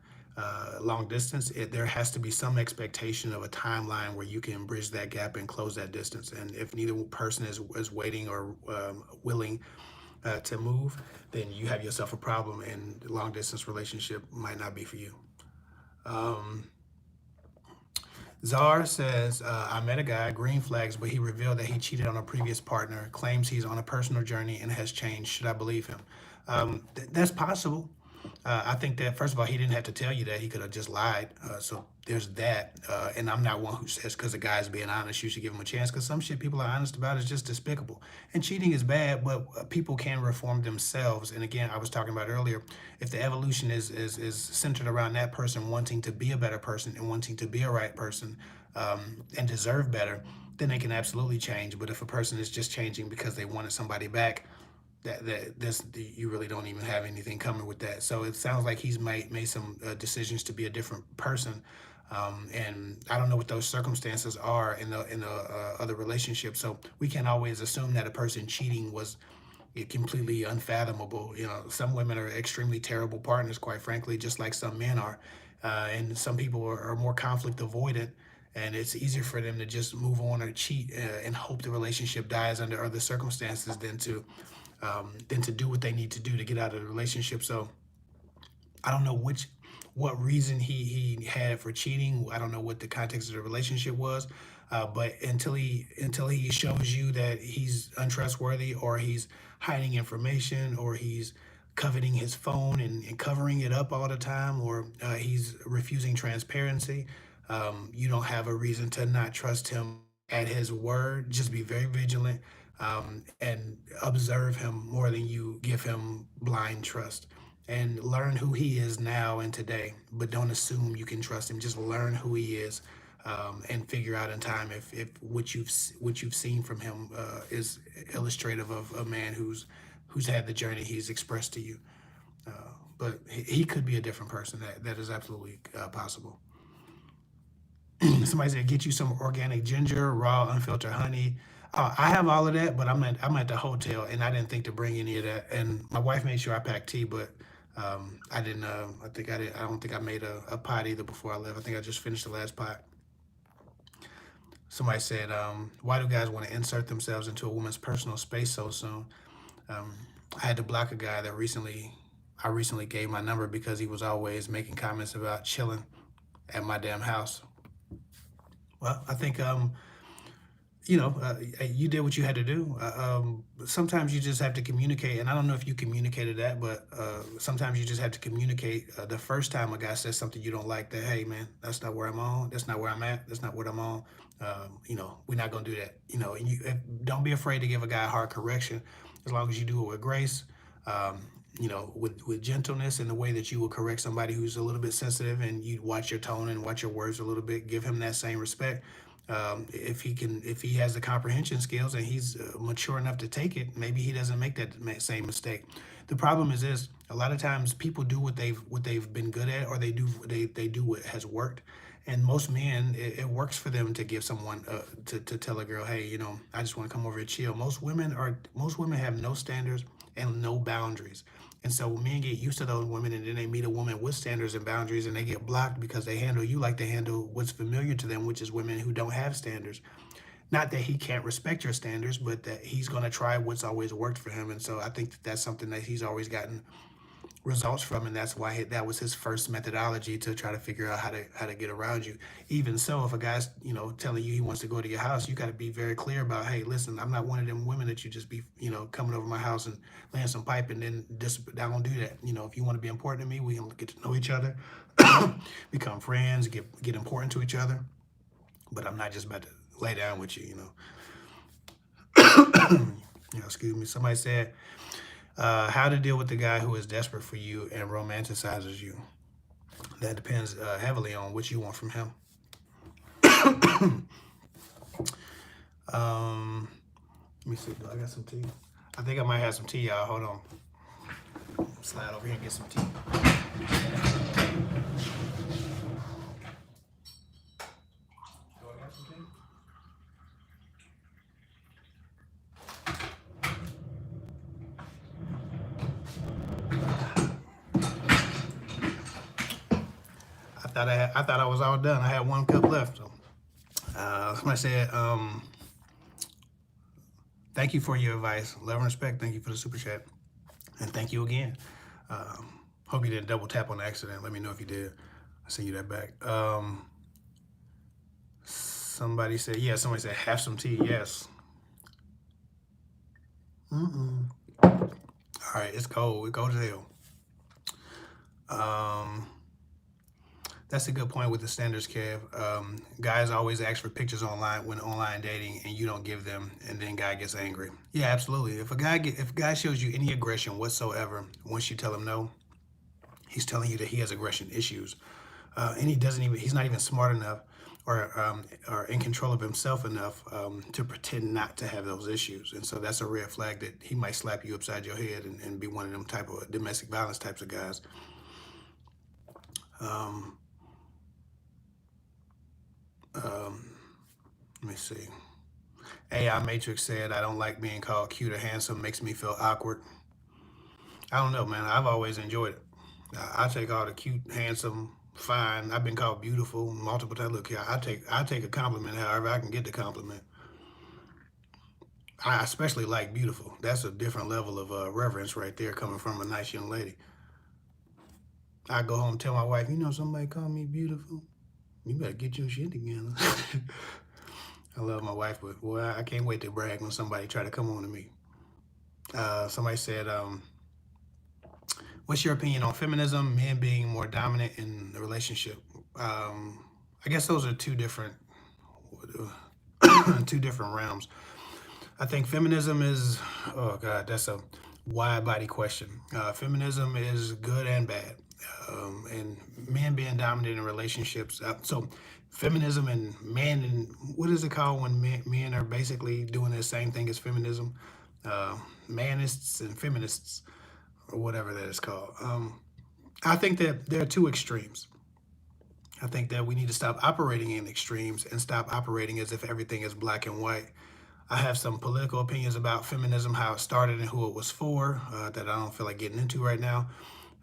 long distance, there has to be some expectation of a timeline where you can bridge that gap and close that distance. And if neither person is waiting or willing to move, then you have yourself a problem, and long distance relationship might not be for you. Czar says, I met a guy, green flags, but he revealed that he cheated on a previous partner, claims he's on a personal journey and has changed. Should I believe him? That's possible. I think that, first of all, he didn't have to tell you that. He could have just lied. So there's that. And I'm not one who says because a guy's being honest, you should give him a chance, because some shit people are honest about is just despicable. And cheating is bad, but people can reform themselves. And again, I was talking about earlier, if the evolution is centered around that person wanting to be a better person and wanting to be a right person and deserve better, then they can absolutely change. But if a person is just changing because they wanted somebody back, you really don't even have anything coming with that. So it sounds like he's made some decisions to be a different person, and I don't know what those circumstances are in the other relationship. So we can't always assume that a person cheating was completely unfathomable. Some women are extremely terrible partners, quite frankly, just like some men are, and some people are more conflict avoidant. And it's easier for them to just move on or cheat and hope the relationship dies under other circumstances than to do what they need to do to get out of the relationship. So I don't know what reason he had for cheating. I don't know what the context of the relationship was. But until he shows you that he's untrustworthy, or he's hiding information, or he's coveting his phone and covering it up all the time, or he's refusing transparency, you don't have a reason to not trust him at his word. Just be very vigilant, and observe him more than you give him blind trust. And learn who he is now and today, but don't assume you can trust him. Just learn who he is, and figure out in time if what you've seen from him is illustrative of a man who's had the journey he's expressed to you. but he could be a different person. That is absolutely possible. Somebody said, get you some organic ginger, raw, unfiltered honey. I have all of that, but I'm at the hotel, and I didn't think to bring any of that. And my wife made sure I packed tea, but I didn't. I think I did. I don't think I made a pot either before I left. I think I just finished the last pot. Somebody said, why do guys want to insert themselves into a woman's personal space so soon? Um, I had to block a guy that I recently gave my number because he was always making comments about chilling at my damn house. Well, I think you did what you had to do. Sometimes you just have to communicate, and I don't know if you communicated that, but sometimes you just have to communicate. The first time a guy says something you don't like, that hey man, that's not where I'm on. That's not where I'm at. That's not what I'm on. We're not gonna do that. And don't be afraid to give a guy a hard correction, as long as you do it with grace. Um, with gentleness, in the way that you will correct somebody who's a little bit sensitive, and you watch your tone and watch your words a little bit. Give him that same respect. If he has the comprehension skills and he's mature enough to take it, maybe he doesn't make that same mistake. The problem is this: a lot of times people do what they've been good at, or they do what has worked. And most men, it works for them to give someone to tell a girl, hey, I just want to come over and chill. Most women have no standards and no boundaries. And so men get used to those women, and then they meet a woman with standards and boundaries, and they get blocked because they handle you like they handle what's familiar to them, which is women who don't have standards. Not that he can't respect your standards, but that he's going to try what's always worked for him. And so I think that's something that he's always gotten results from, and that's why that was his first methodology to try to figure out how to get around you. Even so, if a guy's telling you he wants to go to your house, you got to be very clear about, hey, listen, I'm not one of them women that you just be coming over my house and laying some pipe and then just I don't do that. If you want to be important to me, we can get to know each other, become friends, get important to each other. But I'm not just about to lay down with you. Excuse me. Somebody said, how to deal with the guy who is desperate for you and romanticizes you. That depends heavily on what you want from him. um, Let me see. Do I got some tea? I think I might have some tea, y'all. Hold on. Slide over here and get some tea. Do I got some tea? I thought I was all done. I had one cup left. So, somebody said, thank you for your advice. Love and respect. Thank you for the super chat. And thank you again. Hope you didn't double tap on accident. Let me know if you did. I'll send you that back. Somebody said, have some tea. Yes. All right, it's cold. It goes to hell. That's a good point with the standards, Kev. Guys always ask for pictures online when online dating, and you don't give them, and then guy gets angry. Yeah, absolutely. If a guy shows you any aggression whatsoever, once you tell him no, he's telling you that he has aggression issues, and he's not even smart enough or in control of himself enough to pretend not to have those issues. And so that's a red flag that he might slap you upside your head and be one of them type of domestic violence types of guys. Let me see. AI Matrix said, I don't like being called cute or handsome. Makes me feel awkward. I don't know, man. I've always enjoyed it. I take all the cute, handsome, fine. I've been called beautiful multiple times. Look here, I take a compliment however I can get the compliment. I especially like beautiful. That's a different level of reverence right there, coming from a nice young lady. I go home and tell my wife, somebody called me beautiful. You better get your shit together. I love my wife, but boy, I can't wait to brag when somebody try to come on to me. Somebody said, what's your opinion on feminism, men being more dominant in the relationship? I guess those are two different realms. I think feminism is, oh God, that's a wide body question. Feminism is good and bad. And men being dominant in relationships. So feminism and men, and what is it called when men are basically doing the same thing as feminism? Manists and feminists, or whatever that is called. I think that there are two extremes. I think that we need to stop operating in extremes and stop operating as if everything is black and white. I have some political opinions about feminism, how it started and who it was for, that I don't feel like getting into right now.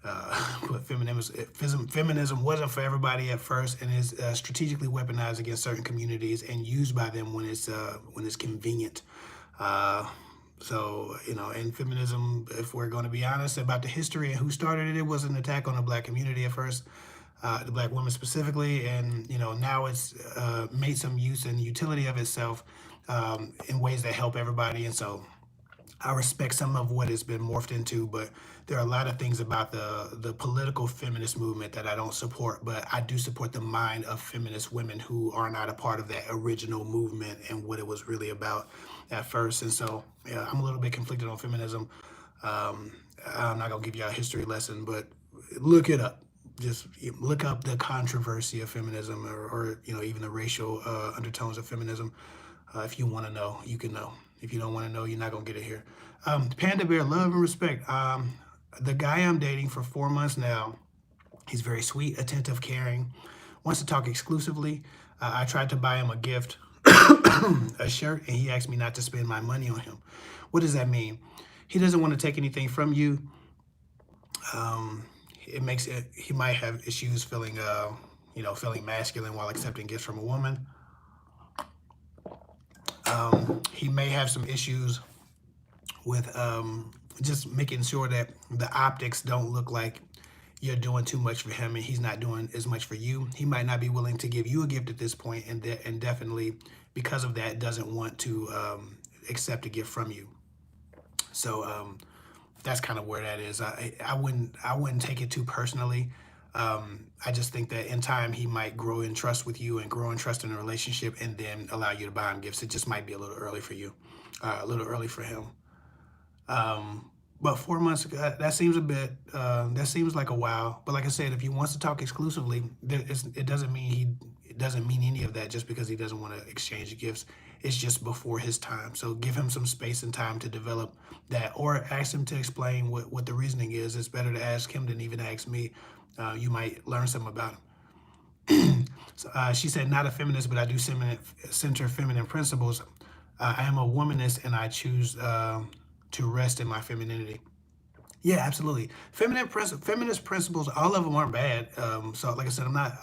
But feminism wasn't for everybody at first, and is strategically weaponized against certain communities and used by them when it's convenient. Uh, so, and feminism, if we're going to be honest about the history and who started it, it was an attack on the black community at first, the black women specifically, and now it's made some use and utility of itself in ways that help everybody, and so I respect some of what it's been morphed into, but there are a lot of things about the political feminist movement that I don't support, but I do support the mind of feminist women who are not a part of that original movement and what it was really about at first. And so, yeah, I'm a little bit conflicted on feminism. Um, I'm not gonna give you a history lesson, but look it up. Just look up the controversy of feminism, or even the racial undertones of feminism. If you want to know, you can know. If you don't want to know, you're not gonna get it here. Panda Bear, love and respect. The guy I'm dating for 4 months now, he's very sweet, attentive, caring, wants to talk exclusively. I tried to buy him a gift, a shirt, and he asked me not to spend my money on him. What does that mean? He doesn't want to take anything from you. It makes it. He might have issues feeling masculine while accepting gifts from a woman. He may have some issues with just making sure that the optics don't look like you're doing too much for him and he's not doing as much for you. He might not be willing to give you a gift at this point, and definitely because of that doesn't want to accept a gift from you. So that's kind of where that is. I wouldn't take it too personally. I just think that in time he might grow in trust with you and grow in trust in a relationship, and then allow you to buy him gifts. It just might be a little early for you, a little early for him. But 4 months, that seems a bit, that seems like a while. But like I said, if he wants to talk exclusively, it doesn't mean it doesn't mean any of that just because he doesn't want to exchange gifts. It's just before his time. So give him some space and time to develop that, or ask him to explain what the reasoning is. It's better to ask him than even ask me. You might learn something about him. So, she said, not a feminist, but I do center feminine principles. I am a womanist, and I choose to rest in my femininity. Yeah, absolutely. Feminist principles, all of them aren't bad. So, like I said, I'm not.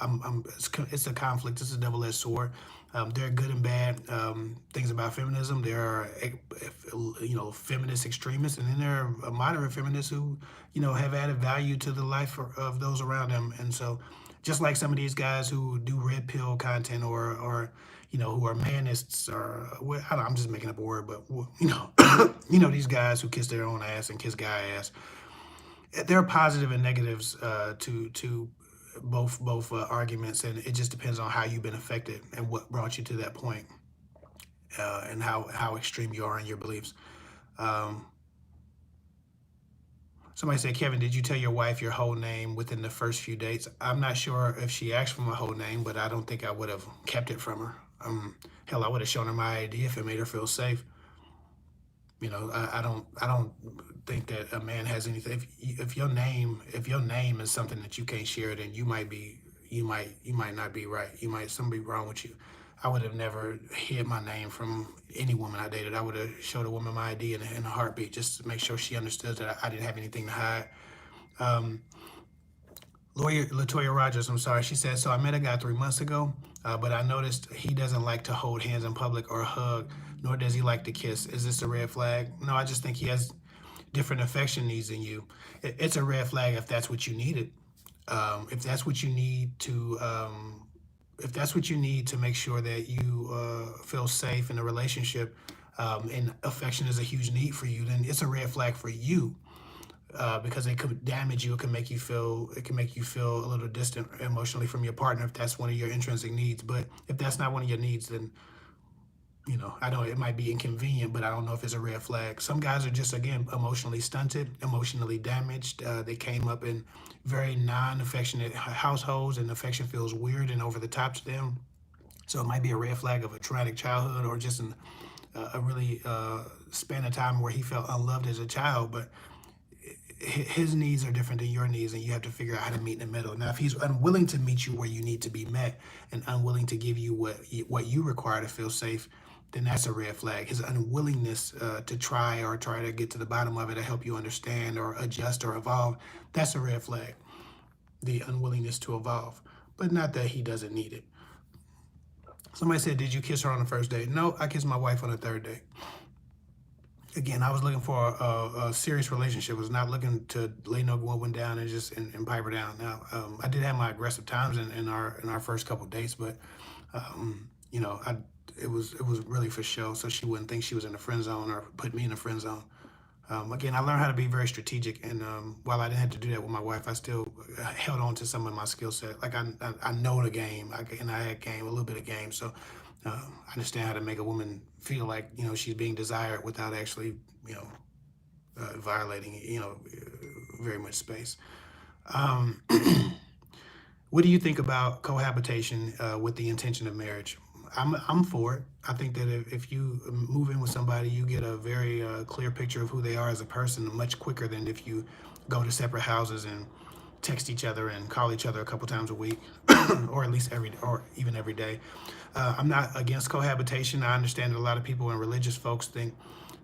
It's a conflict. It's a double-edged sword. There are good and bad things about feminism. There are, feminist extremists, and then there are moderate feminists who, have added value to the life of those around them. And so, just like some of these guys who do red pill content, or who are manists, or well, I'm just making up a word, but these guys who kiss their own ass and kiss guy ass. There are positive and negatives to both arguments, and it just depends on how you've been affected and what brought you to that point, and how extreme you are in your beliefs. Um, Somebody said, Kevin, did you tell your wife your whole name within the first few dates? I'm not sure if she asked for my whole name, but I don't think I would have kept it from her. Hell, I would have shown her my ID if it made her feel safe. I don't think that a man has anything. If your name is something that you can't share, then you might not be right. Something wrong with you. I would have never hid my name from any woman I dated. I would have showed a woman my ID in a heartbeat, just to make sure she understood that I didn't have anything to hide. Um, Lawyer Latoya Rogers, I'm sorry. She said, so I met a guy 3 months ago, but I noticed he doesn't like to hold hands in public or hug, nor does he like to kiss. Is this a red flag? No, I just think he has different affection needs than you. It's a red flag if that's what you needed. If that's what you need if that's what you need to make sure that you feel safe in a relationship, and affection is a huge need for you, then it's a red flag for you, because it could damage you. It can make you feel. It can make you feel a little distant emotionally from your partner if that's one of your intrinsic needs. But if that's not one of your needs, then I know it might be inconvenient, but I don't know if it's a red flag. Some guys are just, again, emotionally stunted, emotionally damaged. They came up in very non-affectionate households, and affection feels weird and over the top to them. So it might be a red flag of a traumatic childhood, or just a really span of time where he felt unloved as a child. But his needs are different than your needs, and you have to figure out how to meet in the middle. Now, if he's unwilling to meet you where you need to be met and unwilling to give you what you require to feel safe, then that's a red flag. His unwillingness to try to get to the bottom of it, to help you understand or adjust or evolve, that's a red flag. The unwillingness to evolve, but not that he doesn't need it. Somebody said, "Did you kiss her on the first date?" No, I kissed my wife on the third date. Again, I was looking for a serious relationship. I was not looking to lay no woman down and just and pipe her down. Now, I did have my aggressive times in our first couple of dates, but you know, it was really for show, so she wouldn't think she was in the friend zone or put me in the friend zone. Again, I learned how to be very strategic, and while I didn't have to do that with my wife, I still held on to some of my skill set. Like I know the game, and I had game, a little bit of game, so I understand how to make a woman feel like she's being desired without actually violating very much space. Um, what do you think about cohabitation with the intention of marriage? I'm for it. I think that if you move in with somebody, you get a very clear picture of who they are as a person much quicker than if you go to separate houses and text each other and call each other a couple times a week, or at least or even every day. I'm not against cohabitation. I understand that a lot of people and religious folks think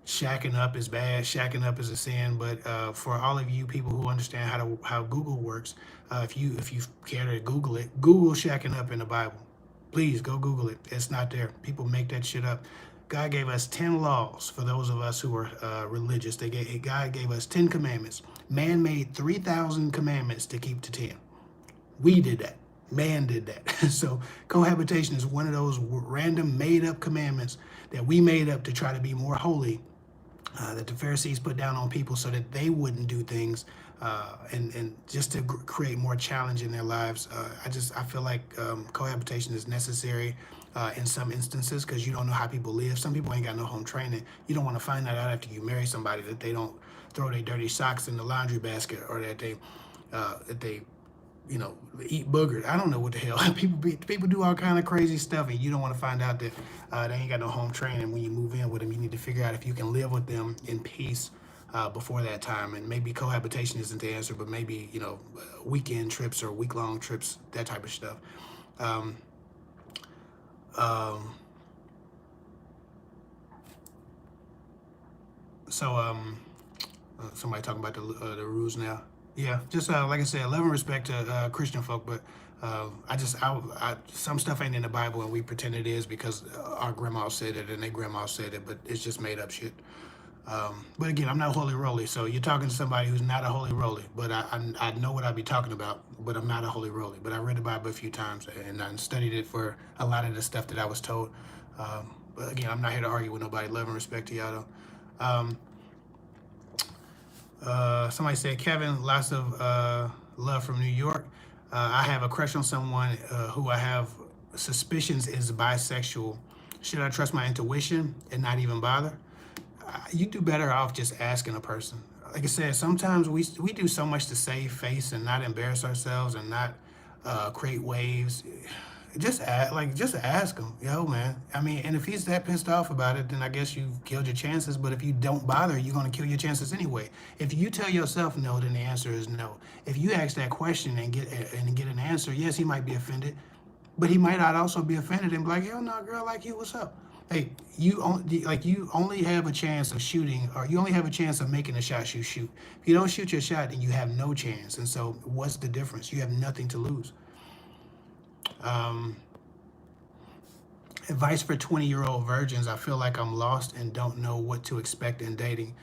shacking up is bad, shacking up is a sin. But for all of you people who understand how Google works, if you care to Google it, Google shacking up in the Bible. Please go Google it. It's not there. People make that shit up. God gave us 10 laws for those of us who are religious. God gave us 10 commandments. Man made 3,000 commandments to keep to 10. We did that. Man did that. So cohabitation is one of those random made up commandments that we made up to try to be more holy, that the Pharisees put down on people so that they wouldn't do things, and just to create more challenge in their lives. I feel like cohabitation is necessary in some instances, because you don't know how people live. Some people ain't got no home training. You don't want to find that out after you marry somebody, that they don't throw their dirty socks in the laundry basket, or that they eat boogers. I don't know what the hell. People do all kind of crazy stuff, and you don't want to find out that they ain't got no home training when you move in with them. You need to figure out if you can live with them in peace before that time. And maybe cohabitation isn't the answer, but maybe weekend trips or week-long trips, that type of stuff. Um, um, Somebody talking about the rules now. Yeah, just like I said, love and respect to Christian folk, but some stuff ain't in the Bible, and we pretend it is because our grandma said it and their grandma said it, but it's just made up shit. But again, I'm not holy roly, so you're talking to somebody who's not a holy roly, but I know what I be talking about, but I'm not a holy roly. But I read the Bible a few times, and I studied it for a lot of the stuff that I was told. But again, I'm not here to argue with nobody. Love and respect to y'all though. Somebody said, "Kevin, lots of love from New York. I have a crush on someone who I have suspicions is bisexual. Should I trust my intuition and not even bother?" You do better off just asking a person. Like I said, sometimes we do so much to save face and not embarrass ourselves and not create waves. Just ask him, yo, man. I mean, and if he's that pissed off about it, then I guess you've killed your chances. But if you don't bother, you're gonna kill your chances anyway. If you tell yourself no, then the answer is no. If you ask that question and get an answer, yes, he might be offended, but he might not also be offended and be like, hell no, girl, like you, what's up? Hey, you only have a chance of shooting, or you only have a chance of making the shots you shoot. If you don't shoot your shot, then you have no chance. And so, what's the difference? You have nothing to lose. Um, Advice for 20-year-old virgins. I feel like I'm lost and don't know what to expect in dating.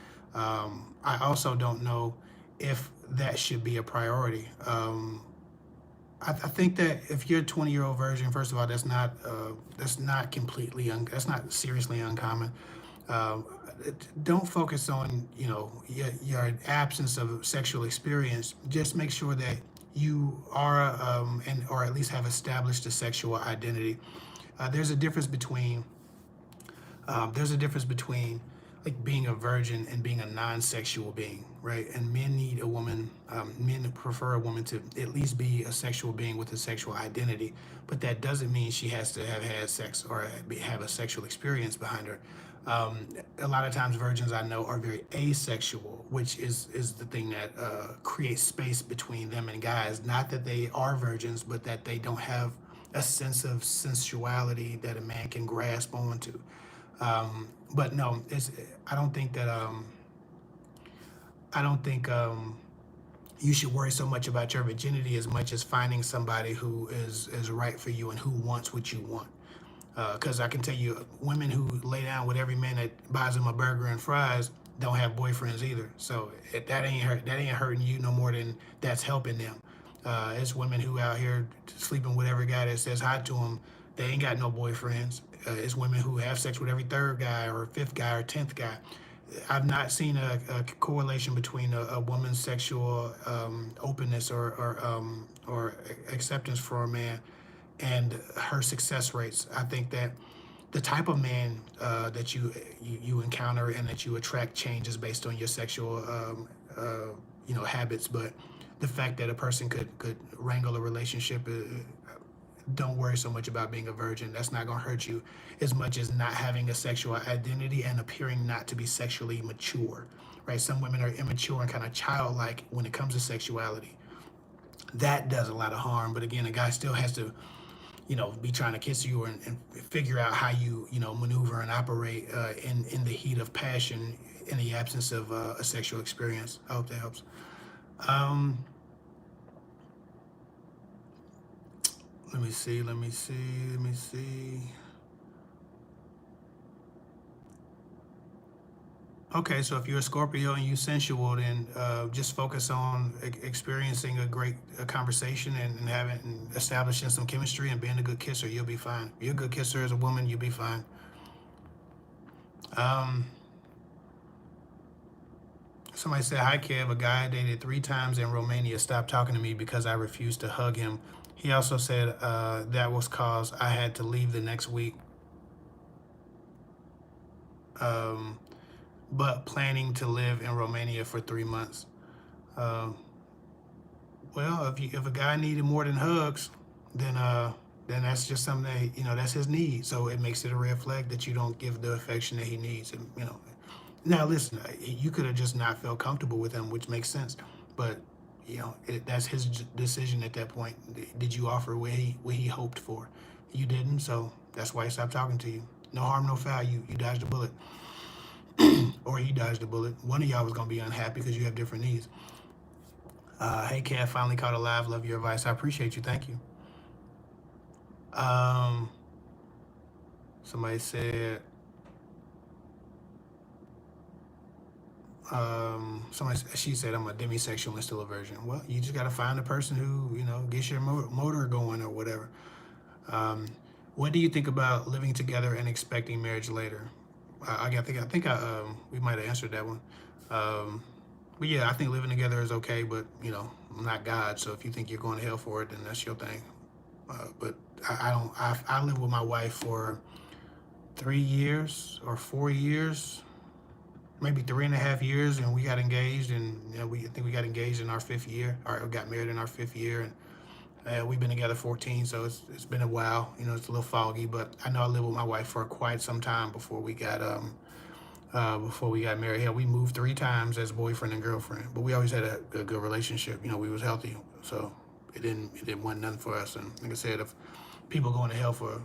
I also don't know if that should be a priority. I think that if you're a 20-year-old virgin, first of all, that's not completely that's not seriously uncommon. Uh, don't focus on your absence of sexual experience. Just make sure that you are and or at least have established a sexual identity. There's a difference between like being a virgin and being a non-sexual being, right? And men need a woman. Men prefer a woman to at least be a sexual being with a sexual identity, but that doesn't mean she has to have had sex or have a sexual experience behind her. Um, a lot of times virgins I know are very asexual, which is the thing that creates space between them and guys. Not that they are virgins, but that they don't have a sense of sensuality that a man can grasp onto. But no, I don't think that I don't think you should worry so much about your virginity as much as finding somebody who is right for you and who wants what you want. Because I can tell you, women who lay down with every man that buys them a burger and fries don't have boyfriends either. So that ain't hurting you no more than that's helping them. It's women who out here sleeping with every guy that says hi to them. They ain't got no boyfriends. It's women who have sex with every third guy or fifth guy or 10th guy. I've not seen a correlation between a woman's sexual openness or acceptance for a man and her success rates. I think that the type of man that you encounter and that you attract changes based on your sexual habits, but the fact that a person could wrangle a relationship, don't worry so much about being a virgin. That's not going to hurt you as much as not having a sexual identity and appearing not to be sexually mature, right? Some women are immature and kind of childlike when it comes to sexuality. That does a lot of harm. But again, a guy still has to, be trying to kiss you and figure out how you, maneuver and operate in the heat of passion in the absence of a sexual experience. I hope that helps. Um, let me see. Okay, so if you're a Scorpio and you sensual, then just focus on experiencing a conversation and having and establishing some chemistry and being a good kisser. You'll be fine. If you're a good kisser as a woman, you'll be fine. Um, Somebody said, "Hi Kev, a guy I dated 3 times in Romania stopped talking to me because I refused to hug him. He also said that was cause I had to leave the next week, um, but planning to live in Romania for 3 months." Um, Well, if a guy needed more than hugs, then then that's just something that that's his need. So it makes it a red flag that you don't give the affection that he needs. And now listen, you could have just not felt comfortable with him, which makes sense. But that's his decision at that point. Did you offer what he hoped for? You didn't, so that's why he stopped talking to you. No harm, no foul. You dodged a bullet, or he dodged a bullet. One of y'all was gonna be unhappy because you have different needs. Hey, Kev, finally caught a live. Love your advice. I appreciate you. Thank you. Um, Somebody said, she said, I'm a demisexual and still a virgin. Well, you just got to find a person who, gets your motor going or whatever. Um, what do you think about living together and expecting marriage later? We might have answered that one. Um, but yeah, I think living together is okay, but I'm not God. So if you think you're going to hell for it, then that's your thing. But I don't. I lived with my wife for 3 years or 4 years, maybe 3.5 years, and we got engaged, and I think we got engaged in our 5th year, or got married in our 5th year, and we've been together 14, so it's been a while. It's a little foggy, but I know I lived with my wife for quite some time before we got married. Hell, we moved 3 times as boyfriend and girlfriend, but we always had a good relationship. We was healthy, so it wasn't nothing for us. And like I said, if people going to hell for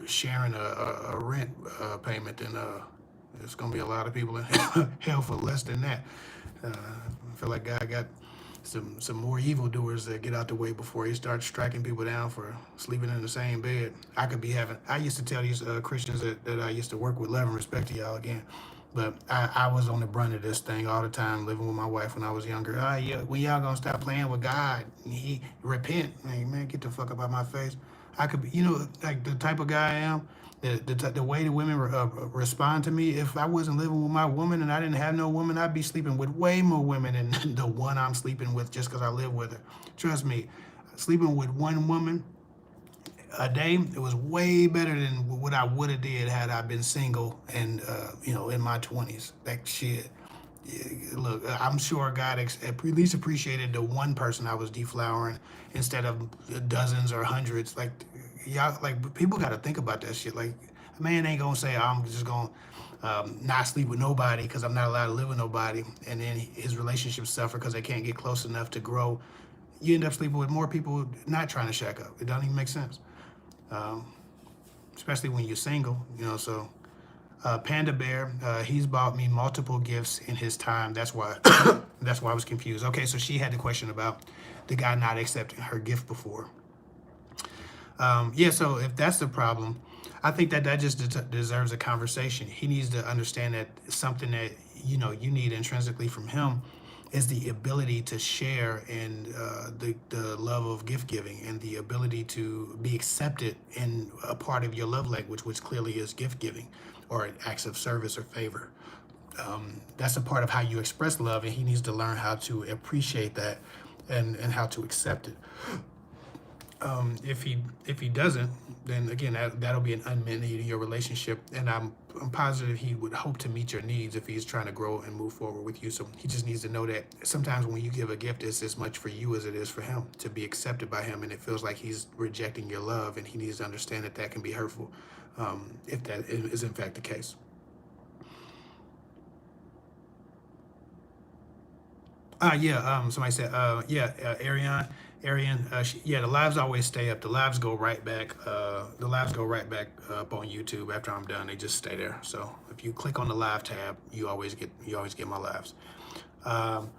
sharing a rent payment, then there's gonna be a lot of people in hell for less than that. I feel like God got some more evildoers that get out the way before he starts striking people down for sleeping in the same bed. I used to tell these Christians that I used to work with, love and respect to y'all again, but I was on the brunt of this thing all the time, living with my wife when I was younger. Yeah, when y'all gonna stop playing with God? He repent. Like, man, get the fuck up out my face. I could be, like the type of guy I am, the way the women respond to me. If I wasn't living with my woman and I didn't have no woman, I'd be sleeping with way more women than the one I'm sleeping with just because I live with her. Trust me, sleeping with one woman a day, it was way better than what I would have did had I been single and in my 20s. Like shit. Yeah, look, I'm sure God at least appreciated the one person I was deflowering instead of dozens or hundreds. Like y'all, like people got to think about that shit. Like a man ain't gonna say I'm just gonna not sleep with nobody because I'm not allowed to live with nobody, and then his relationships suffer because they can't get close enough to grow. You end up sleeping with more people not trying to shack up. It doesn't even make sense, um, especially when you're single. So Panda Bear, he's bought me multiple gifts in his time. That's why that's why I was confused. Okay, so she had the question about the guy not accepting her gift before. Yeah, so if that's the problem, I think that just deserves a conversation. He needs to understand that something that you need intrinsically from him is the ability to share and the love of gift giving and the ability to be accepted in a part of your love language, which clearly is gift giving or acts of service or favor. That's a part of how you express love, and he needs to learn how to appreciate that and how to accept it. If he doesn't, then again that'll be an unmet need in your relationship, and I'm positive he would hope to meet your needs if he's trying to grow and move forward with you. So he just needs to know that sometimes when you give a gift, it's as much for you as it is for him to be accepted by him, and it feels like he's rejecting your love, and he needs to understand that that can be hurtful if that is in fact the case. Yeah, somebody said, Ariane, yeah, the lives always stay up. The lives go right back. The lives go right back up on YouTube after I'm done. They just stay there. So if you click on the live tab, you always get my lives. Um,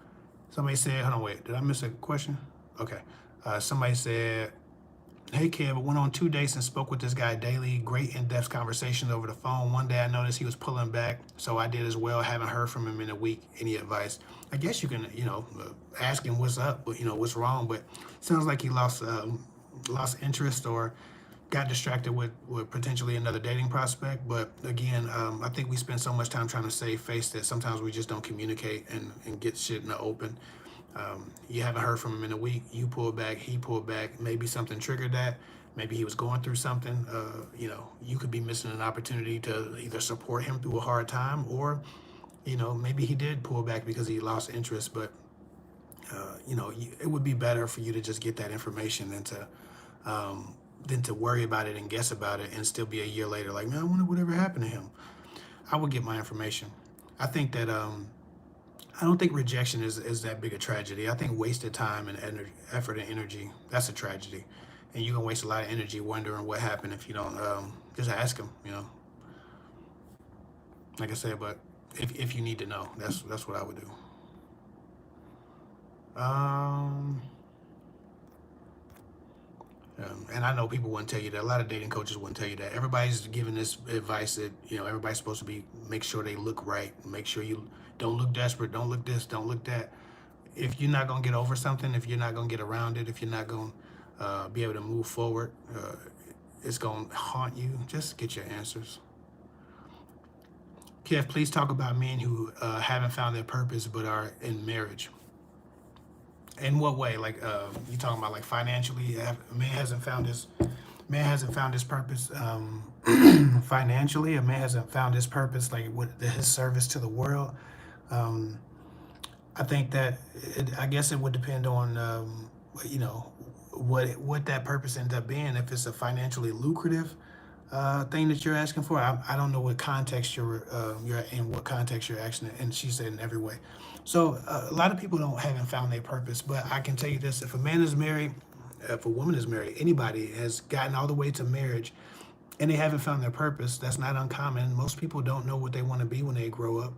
Somebody said, hold on, wait, did I miss a question? Okay. Somebody said, hey, Kev, I went on 2 dates and spoke with this guy daily. Great in-depth conversations over the phone. One day I noticed he was pulling back, so I did as well. Haven't heard from him in a week. Any advice? I guess you can, ask him what's up, but what's wrong. But it sounds like he lost interest or got distracted with potentially another dating prospect. But again, I think we spend so much time trying to save face that sometimes we just don't communicate and get shit in the open. You haven't heard from him in a week. You pulled back. He pulled back. Maybe something triggered that. Maybe he was going through something. You could be missing an opportunity to either support him through a hard time, or maybe he did pull back because he lost interest. But it would be better for you to just get that information than to worry about it and guess about it and still be a year later like, man, I wonder whatever happened to him. I would get my information. I think that I don't think rejection is that big a tragedy. I think wasted time and effort and energy, that's a tragedy. And you're going to waste a lot of energy wondering what happened if you don't just ask him, like I said. But if you need to know, that's what I would do. Um, and I know people wouldn't tell you that. A lot of dating coaches wouldn't tell you that. Everybody's giving this advice that, everybody's supposed to make sure they look right. Make sure you don't look desperate. Don't look this. Don't look that. If you're not going to get over something, if you're not going to get around it, if you're not going to be able to move forward, it's going to haunt you. Just get your answers. Kev, please talk about men who haven't found their purpose but are in marriage. In what way? Like you talking about like financially? A man hasn't found his purpose financially. A man hasn't found his purpose like with his service to the world. I think that I guess it would depend on what that purpose ends up being. If it's a financially lucrative thing that you're asking for, I don't know what context you're in, what context you're asking, and she said in every way. So a lot of people haven't found their purpose, but I can tell you this: if a man is married, if a woman is married, anybody has gotten all the way to marriage, and they haven't found their purpose, that's not uncommon. Most people don't know what they want to be when they grow up.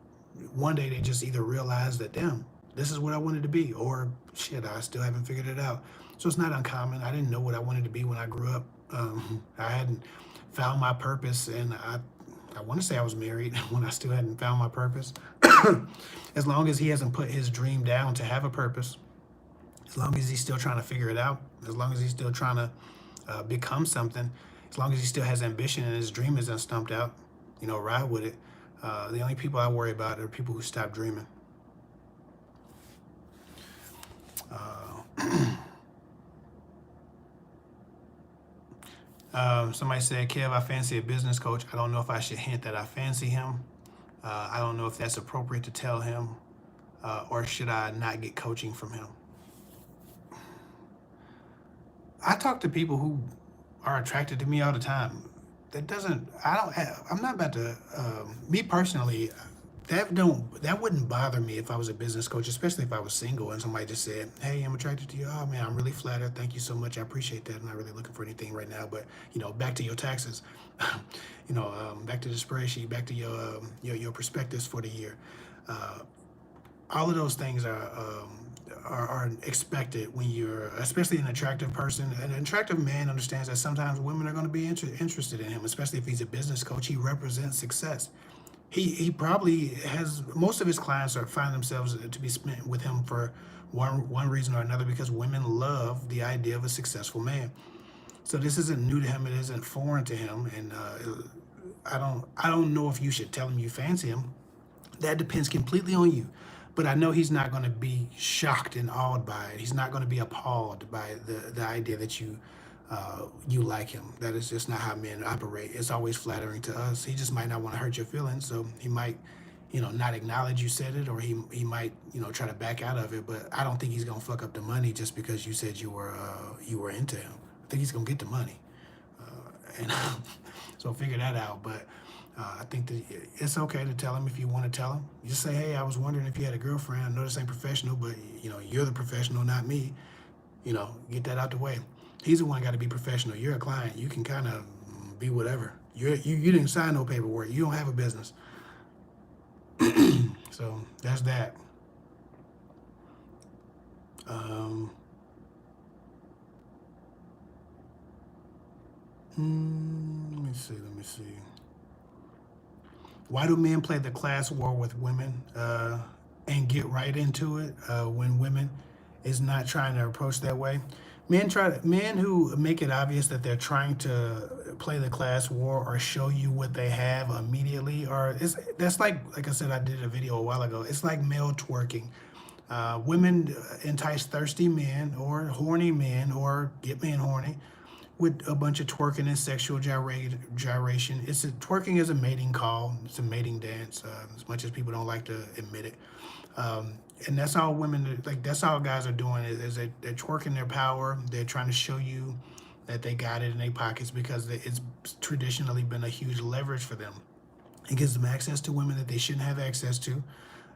One day they just either realize that, damn, this is what I wanted to be, or shit, I still haven't figured it out. So it's not uncommon. I didn't know what I wanted to be when I grew up. I hadn't found my purpose, and I want to say I was married when I still hadn't found my purpose. As long as he hasn't put his dream down to have a purpose, as long as he's still trying to figure it out, as long as he's still trying to become something, as long as he still has ambition and his dream isn't stumped out, ride with it. The only people I worry about are people who stop dreaming. Somebody said, Kev, I fancy a business coach. I don't know if I should hint that I fancy him. I don't know if that's appropriate to tell him, or should I not get coaching from him? I talk to people who are attracted to me all the time. that doesn't. I don't. I'm not about to. Me personally, that wouldn't bother me if I was a business coach, especially if I was single and somebody just said, "Hey, I'm attracted to you. Oh man, I'm really flattered. Thank you so much. I appreciate that. I'm not really looking for anything right now, but back to your taxes, back to the spreadsheet, back to your perspectives for the year. Uh, all of those things are expected when you're, especially an attractive person. An attractive man understands that sometimes women are going to be interested in him, especially if he's a business coach. He represents success. He probably has most of his clients are find themselves to be spent with him for one reason or another because women love the idea of a successful man. So this isn't new to him. It isn't foreign to him, and I don't know if you should tell him you fancy him. That depends completely on you. But I know he's not going to be shocked and awed by it. He's not going to be appalled by the idea that you like him. That is just not how men operate. It's always flattering to us. He just might not want to hurt your feelings, so he might, not acknowledge you said it, or he might, try to back out of it. But I don't think he's gonna fuck up the money just because you said you were into him. I think he's gonna get the money, and so figure that out. But I think that it's okay to tell him if you want to tell him. Just say, hey, I was wondering if you had a girlfriend. I know this ain't professional, but you're the professional, not me. Get that out the way. He's the one got to be professional. You're a client. You can kind of be whatever. You didn't sign no paperwork. You don't have a business. So that's that. Um, let me see. Let me see. Why do men play the class war with women and get right into it when women is not trying to approach that way? Men who make it obvious that they're trying to play the class war or show you what they have immediately, or that's like I said, I did a video a while ago. It's like male twerking. Women entice thirsty men or horny men or get men horny with a bunch of twerking and sexual gyration. Twerking is a mating call. It's a mating dance. As much as people don't like to admit it, and that's all women like. That's all guys are doing is they're twerking their power. They're trying to show you that they got it in their pockets because it's traditionally been a huge leverage for them. It gives them access to women that they shouldn't have access to.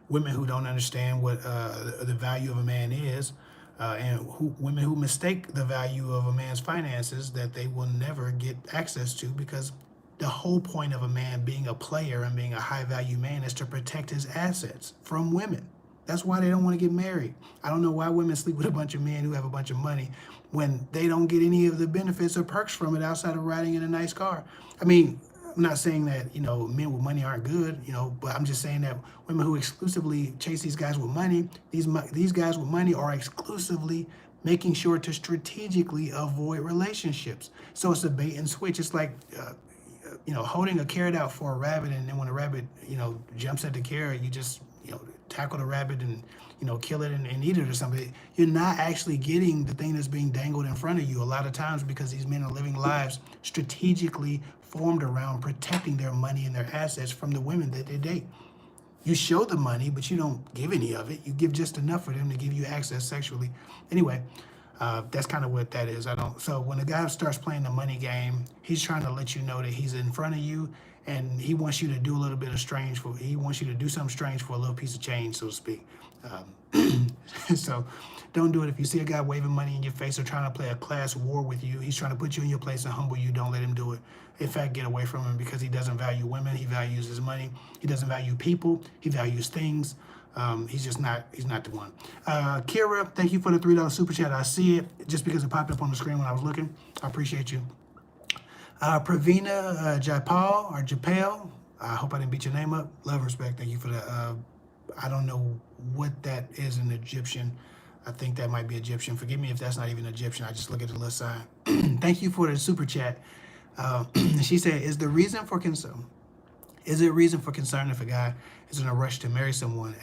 Women who don't understand what the value of a man is, and women who mistake the value of a man's finances that they will never get access to because the whole point of a man being a player and being a high value man is to protect his assets from women. That's why they don't want to get married. I don't know why women sleep with a bunch of men who have a bunch of money when they don't get any of the benefits or perks from it outside of riding in a nice car. I mean, I'm not saying that, men with money aren't good, but I'm just saying that women who exclusively chase these guys with money, these guys with money are exclusively making sure to strategically avoid relationships. So it's a bait and switch. It's like, holding a carrot out for a rabbit, and then when the rabbit, jumps at the carrot, you just, tackle the rabbit and, kill it and eat it or something. You're not actually getting the thing that's being dangled in front of you a lot of times because these men are living lives strategically formed around protecting their money and their assets from the women that they date. You show the money, but you don't give any of it. You give just enough for them to give you access sexually. Anyway, that's kind of what that is. So when a guy starts playing the money game, he's trying to let you know that he's in front of you, and he wants you to do a little bit of he wants you to do something strange for a little piece of change, so to speak. So don't do it. If you see a guy waving money in your face or trying to play a class war with you, he's trying to put you in your place and humble you. Don't let him do it. In fact, get away from him because he doesn't value women. He values his money. He doesn't value people. He values things. He's not the one. Kira, thank you for the $3 super chat. I see it just because it popped up on the screen when I was looking. I appreciate you. Pravina Jaipal or Japel, I hope I didn't beat your name up. Love and respect. Thank you for that. I don't know what that is in Egyptian. I think that might be Egyptian. Forgive me if that's not even Egyptian. I just look at the little sign. Thank you for the super chat. She said, is it reason for concern if a guy is in a rush to marry someone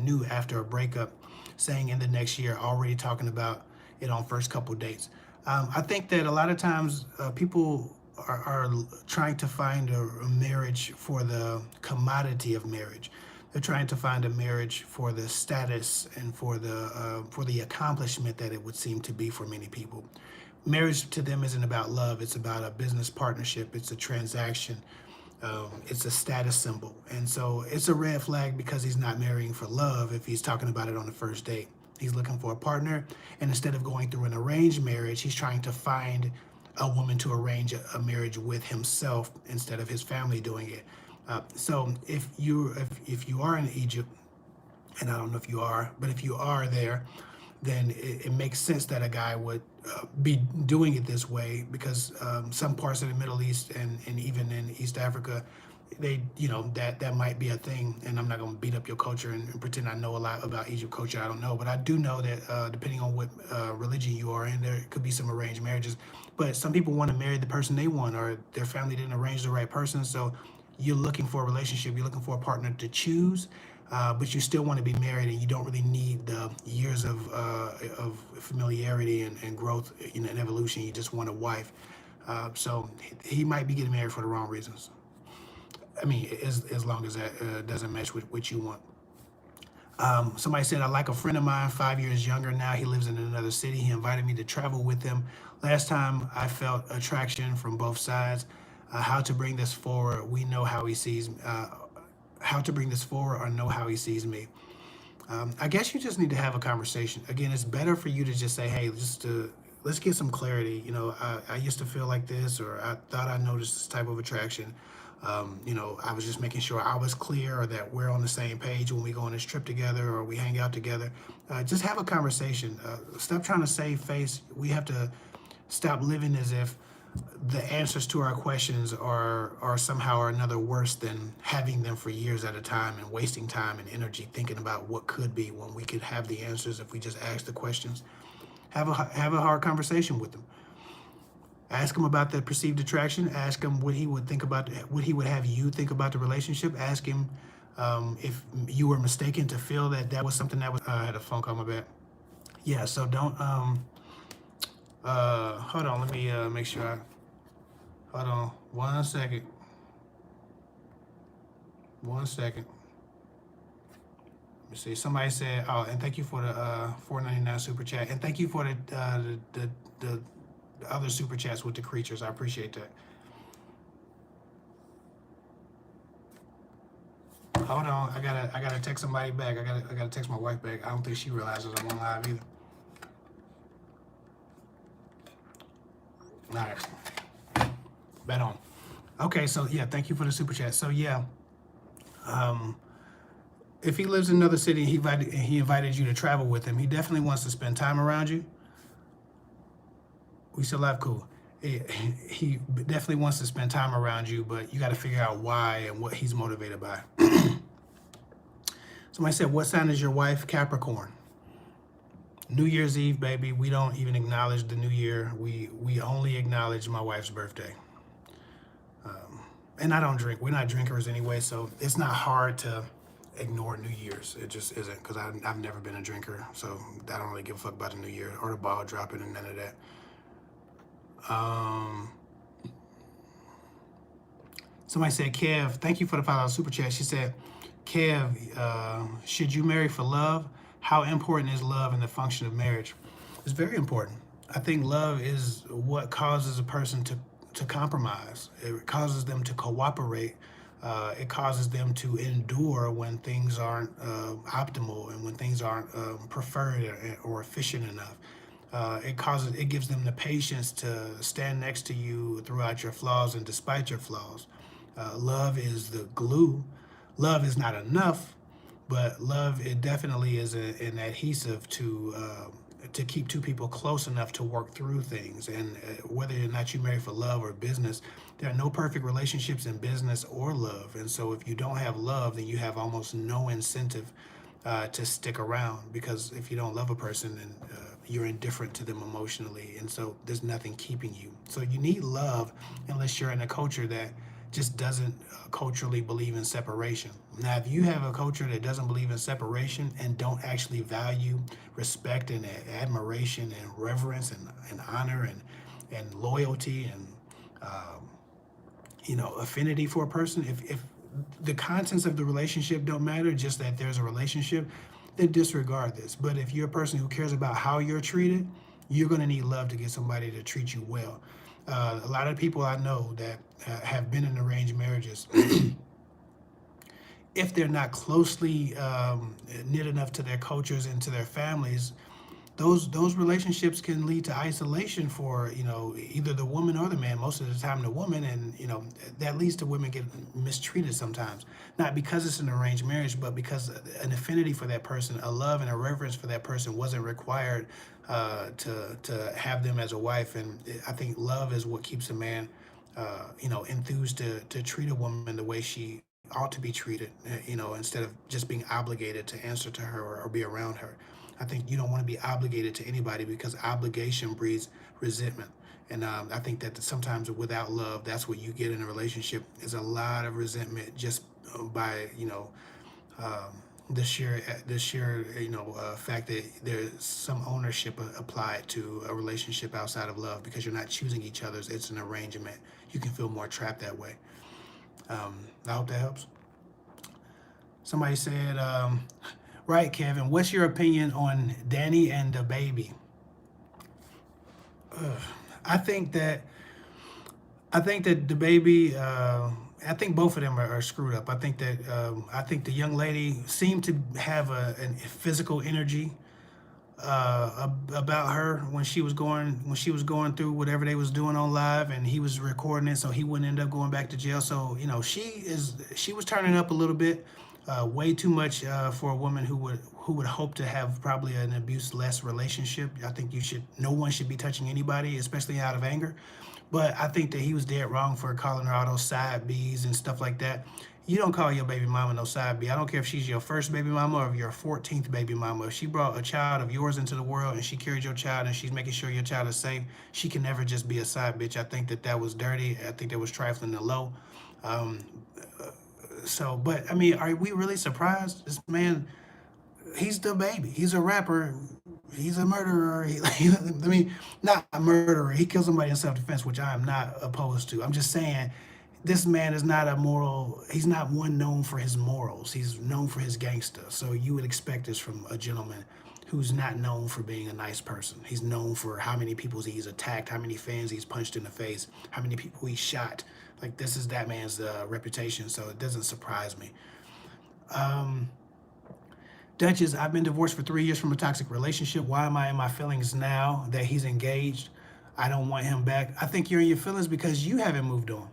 new after a breakup, saying in the next year, already talking about it on first couple dates? I think that a lot of times people are trying to find a marriage for the commodity of marriage. They're trying to find a marriage for the status and for the accomplishment that it would seem to be for many people. Marriage to them isn't about love. It's about a business partnership. It's a transaction. It's a status symbol. And so it's a red flag because he's not marrying for love if he's talking about it on the first date. He's looking for a partner. And instead of going through an arranged marriage, he's trying to find a woman to arrange a marriage with himself instead of his family doing it. So if you are in Egypt, and I don't know if you are, but if you are there, then it makes sense that a guy would be doing it this way because some parts of the Middle East and even in East Africa, they, that might be a thing. And I'm not going to beat up your culture and pretend I know a lot about Egypt culture. I don't know, but I do know that depending on what religion you are in, there could be some arranged marriages. But some people want to marry the person they want, or their family didn't arrange the right person. So you're looking for a relationship, you're looking for a partner to choose, but you still want to be married, and you don't really need the years of familiarity and growth, and evolution. You just want a wife. So he might be getting married for the wrong reasons. I mean, as long as that doesn't match with what you want. Somebody said, I like a friend of mine, 5 years younger now. He lives in another city. He invited me to travel with him. Last time I felt attraction from both sides. How to bring this forward? We know how he sees. How to bring this forward or know how he sees me? I guess you just need to have a conversation. Again, it's better for you to just say, hey, let's get some clarity. I used to feel like this, or I thought I noticed this type of attraction. I was just making sure I was clear, or that we're on the same page when we go on this trip together or we hang out together. Just have a conversation. Stop trying to save face. We have to stop living as if the answers to our questions are somehow or another worse than having them for years at a time and wasting time and energy thinking about what could be, when we could have the answers if we just ask the questions. Have a hard conversation with them. Ask him about the perceived attraction. Ask him what he would think about, what he would have you think about the relationship. Ask him if you were mistaken to feel that was something that was. I had a phone call, my bad. Yeah, so don't. Hold on. Let me make sure. Hold on. 1 second. 1 second. Let me see. Somebody said, "Oh, and thank you for the $4.99 super chat, and thank you for the other super chats with the creatures. I appreciate that." Hold on, I gotta text somebody back. I gotta text my wife back. I don't think she realizes I'm on live either. All right, bet on. Okay, so yeah, thank you for the super chat. So yeah, if he lives in another city, he invited you to travel with him. He definitely wants to spend time around you. We still live, cool. He definitely wants to spend time around you, but you got to figure out why and what he's motivated by. Somebody said, what sign is your wife? Capricorn. New Year's Eve, baby. We don't even acknowledge the new year. We only acknowledge my wife's birthday. And I don't drink. We're not drinkers anyway, so it's not hard to ignore New Year's. It just isn't, because I've never been a drinker, so I don't really give a fuck about the new year or the ball dropping and none of that. Somebody said, Kev, thank you for the $5 super chat. She said, Kev, should you marry for love? How important is love in the function of marriage? It's very important. I think love is what causes a person to compromise. It causes them to cooperate. It causes them to endure when things aren't optimal and when things aren't preferred or efficient enough. It gives them the patience to stand next to you throughout your flaws and despite your flaws. Love is the glue. Love is not enough, but love, it definitely is an adhesive to keep two people close enough to work through things. And whether or not you marry for love or business, there are no perfect relationships in business or love. And so if you don't have love, then you have almost no incentive to stick around, because if you don't love a person, then you're indifferent to them emotionally, and so there's nothing keeping you. So you need love, unless you're in a culture that just doesn't culturally believe in separation. Now, if you have a culture that doesn't believe in separation and don't actually value respect and admiration and reverence and honor and loyalty and affinity for a person, if the contents of the relationship don't matter, just that there's a relationship, then disregard this. But if you're a person who cares about how you're treated, you're going to need love to get somebody to treat you well. A lot of people I know that have been in arranged marriages, if they're not closely knit enough to their cultures and to their families, those relationships can lead to isolation for either the woman or the man. Most of the time, the woman, and that leads to women getting mistreated sometimes. Not because it's an arranged marriage, but because an affinity for that person, a love and a reverence for that person wasn't required to have them as a wife. And I think love is what keeps a man, enthused to treat a woman the way she ought to be treated, instead of just being obligated to answer to her or be around her. I think you don't want to be obligated to anybody because obligation breeds resentment. And I think that sometimes without love, that's what you get in a relationship is a lot of resentment just by, um, the sheer fact that there's some ownership applied to a relationship outside of love because you're not choosing each other's. It's an arrangement. You can feel more trapped that way. I hope that helps. Somebody said, right, Kevin, what's your opinion on Danny and the baby? I think that I think that the baby. I think both of them are screwed up. I think the young lady seemed to have a physical energy about her when she was going through whatever they was doing on live, and he was recording it so he wouldn't end up going back to jail. So she was turning up a little bit, way too much for a woman who would hope to have probably an abuse less relationship. I think no one should be touching anybody, especially out of anger. But I think that he was dead wrong for calling her all those side B's and stuff like that. You don't call your baby mama no side B. I don't care if she's your first baby mama or your 14th baby mama. If she brought a child of yours into the world and she carried your child and she's making sure your child is safe, she can never just be a side bitch. I think that was dirty. I think that was trifling and low. Um, but I mean, are we really surprised? This man, he's the baby. He's a rapper. He's a murderer. I mean, not a murderer. He kills somebody in self-defense, which I am not opposed to. I'm just saying, this man is not a moral. He's not one known for his morals. He's known for his gangster. So you would expect this from a gentleman who's not known for being a nice person. He's known for how many people he's attacked, how many fans he's punched in the face, how many people he shot. Like, this is that man's reputation. So it doesn't surprise me. Um, Duchess, I've been divorced for 3 years from a toxic relationship. Why am I in my feelings now that he's engaged? I don't want him back. I think you're in your feelings because you haven't moved on.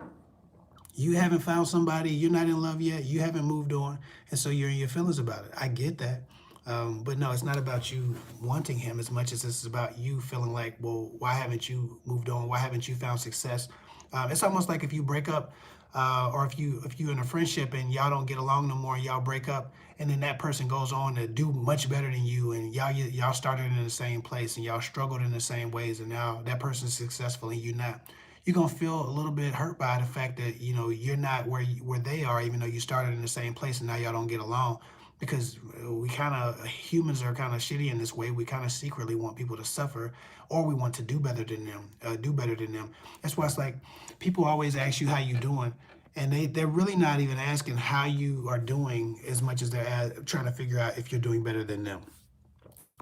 You haven't found somebody, you're not in love yet, you haven't moved on, and so you're in your feelings about it. I get that. But no, it's not about you wanting him as much as it's about you feeling like, well, why haven't you moved on? Why haven't you found success? It's almost like if you break up, or if you're in a friendship and y'all don't get along no more, and y'all break up, and then that person goes on to do much better than you, and y'all started in the same place, and y'all struggled in the same ways, and now that person's successful and you're not. You're gonna feel a little bit hurt by the fact that you're not where they are, even though you started in the same place and now y'all don't get along. Because we kind of humans are kind of shitty in this way. We kind of secretly want people to suffer, or we want to do better than them. That's why it's like people always ask you how you doing, and they're really not even asking how you are doing as much as they're trying to figure out if you're doing better than them.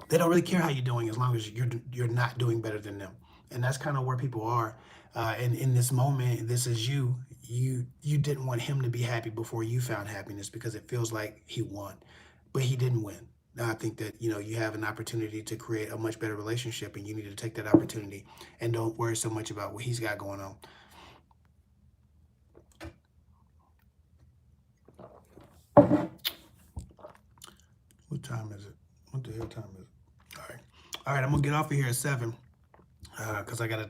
They don't really care how you're doing as long as you're not doing better than them, and that's kind of where people are. And in this moment, this is you didn't want him to be happy before you found happiness because it feels like he won, but he didn't win. Now I think that you have an opportunity to create a much better relationship, and you need to take that opportunity and don't worry so much about what he's got going on. What time is it? What the hell time is it? All right. I'm gonna get off of here at 7 because I gotta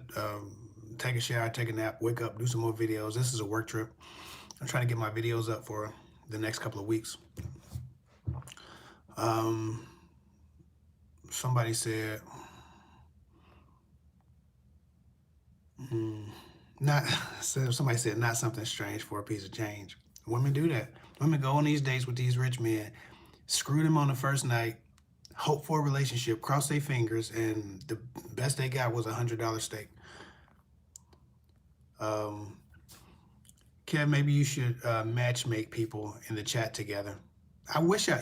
take a shower, take a nap, wake up, do some more videos. This is a work trip. I'm trying to get my videos up for the next couple of weeks. Um, Somebody said, mm, not. Somebody said not something strange for a piece of change. Women do that. Women go on these dates with these rich men, screw them on the first night, hope for a relationship, cross their fingers, and the best they got was $100 steak. Um, Kev, maybe you should match make people in the chat together. I wish I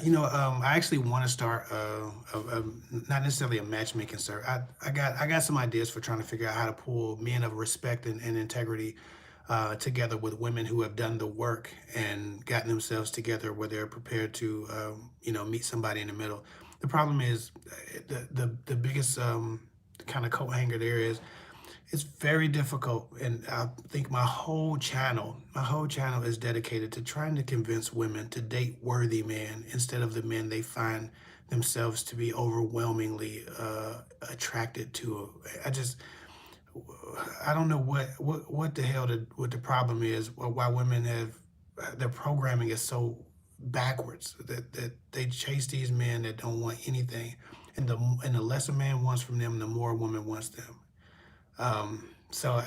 actually want to start not necessarily a matchmaking service. I got some ideas for trying to figure out how to pull men of respect and integrity together with women who have done the work and gotten themselves together where they're prepared to meet somebody in the middle. The problem is the biggest kind of coat hanger there is it's very difficult, and I think my whole channel is dedicated to trying to convince women to date worthy men instead of the men they find themselves to be overwhelmingly attracted to. I just I don't know what the hell what the problem is, or why women have their programming is so backwards that they chase these men that don't want anything, and the less a man wants from them, the more a woman wants them. So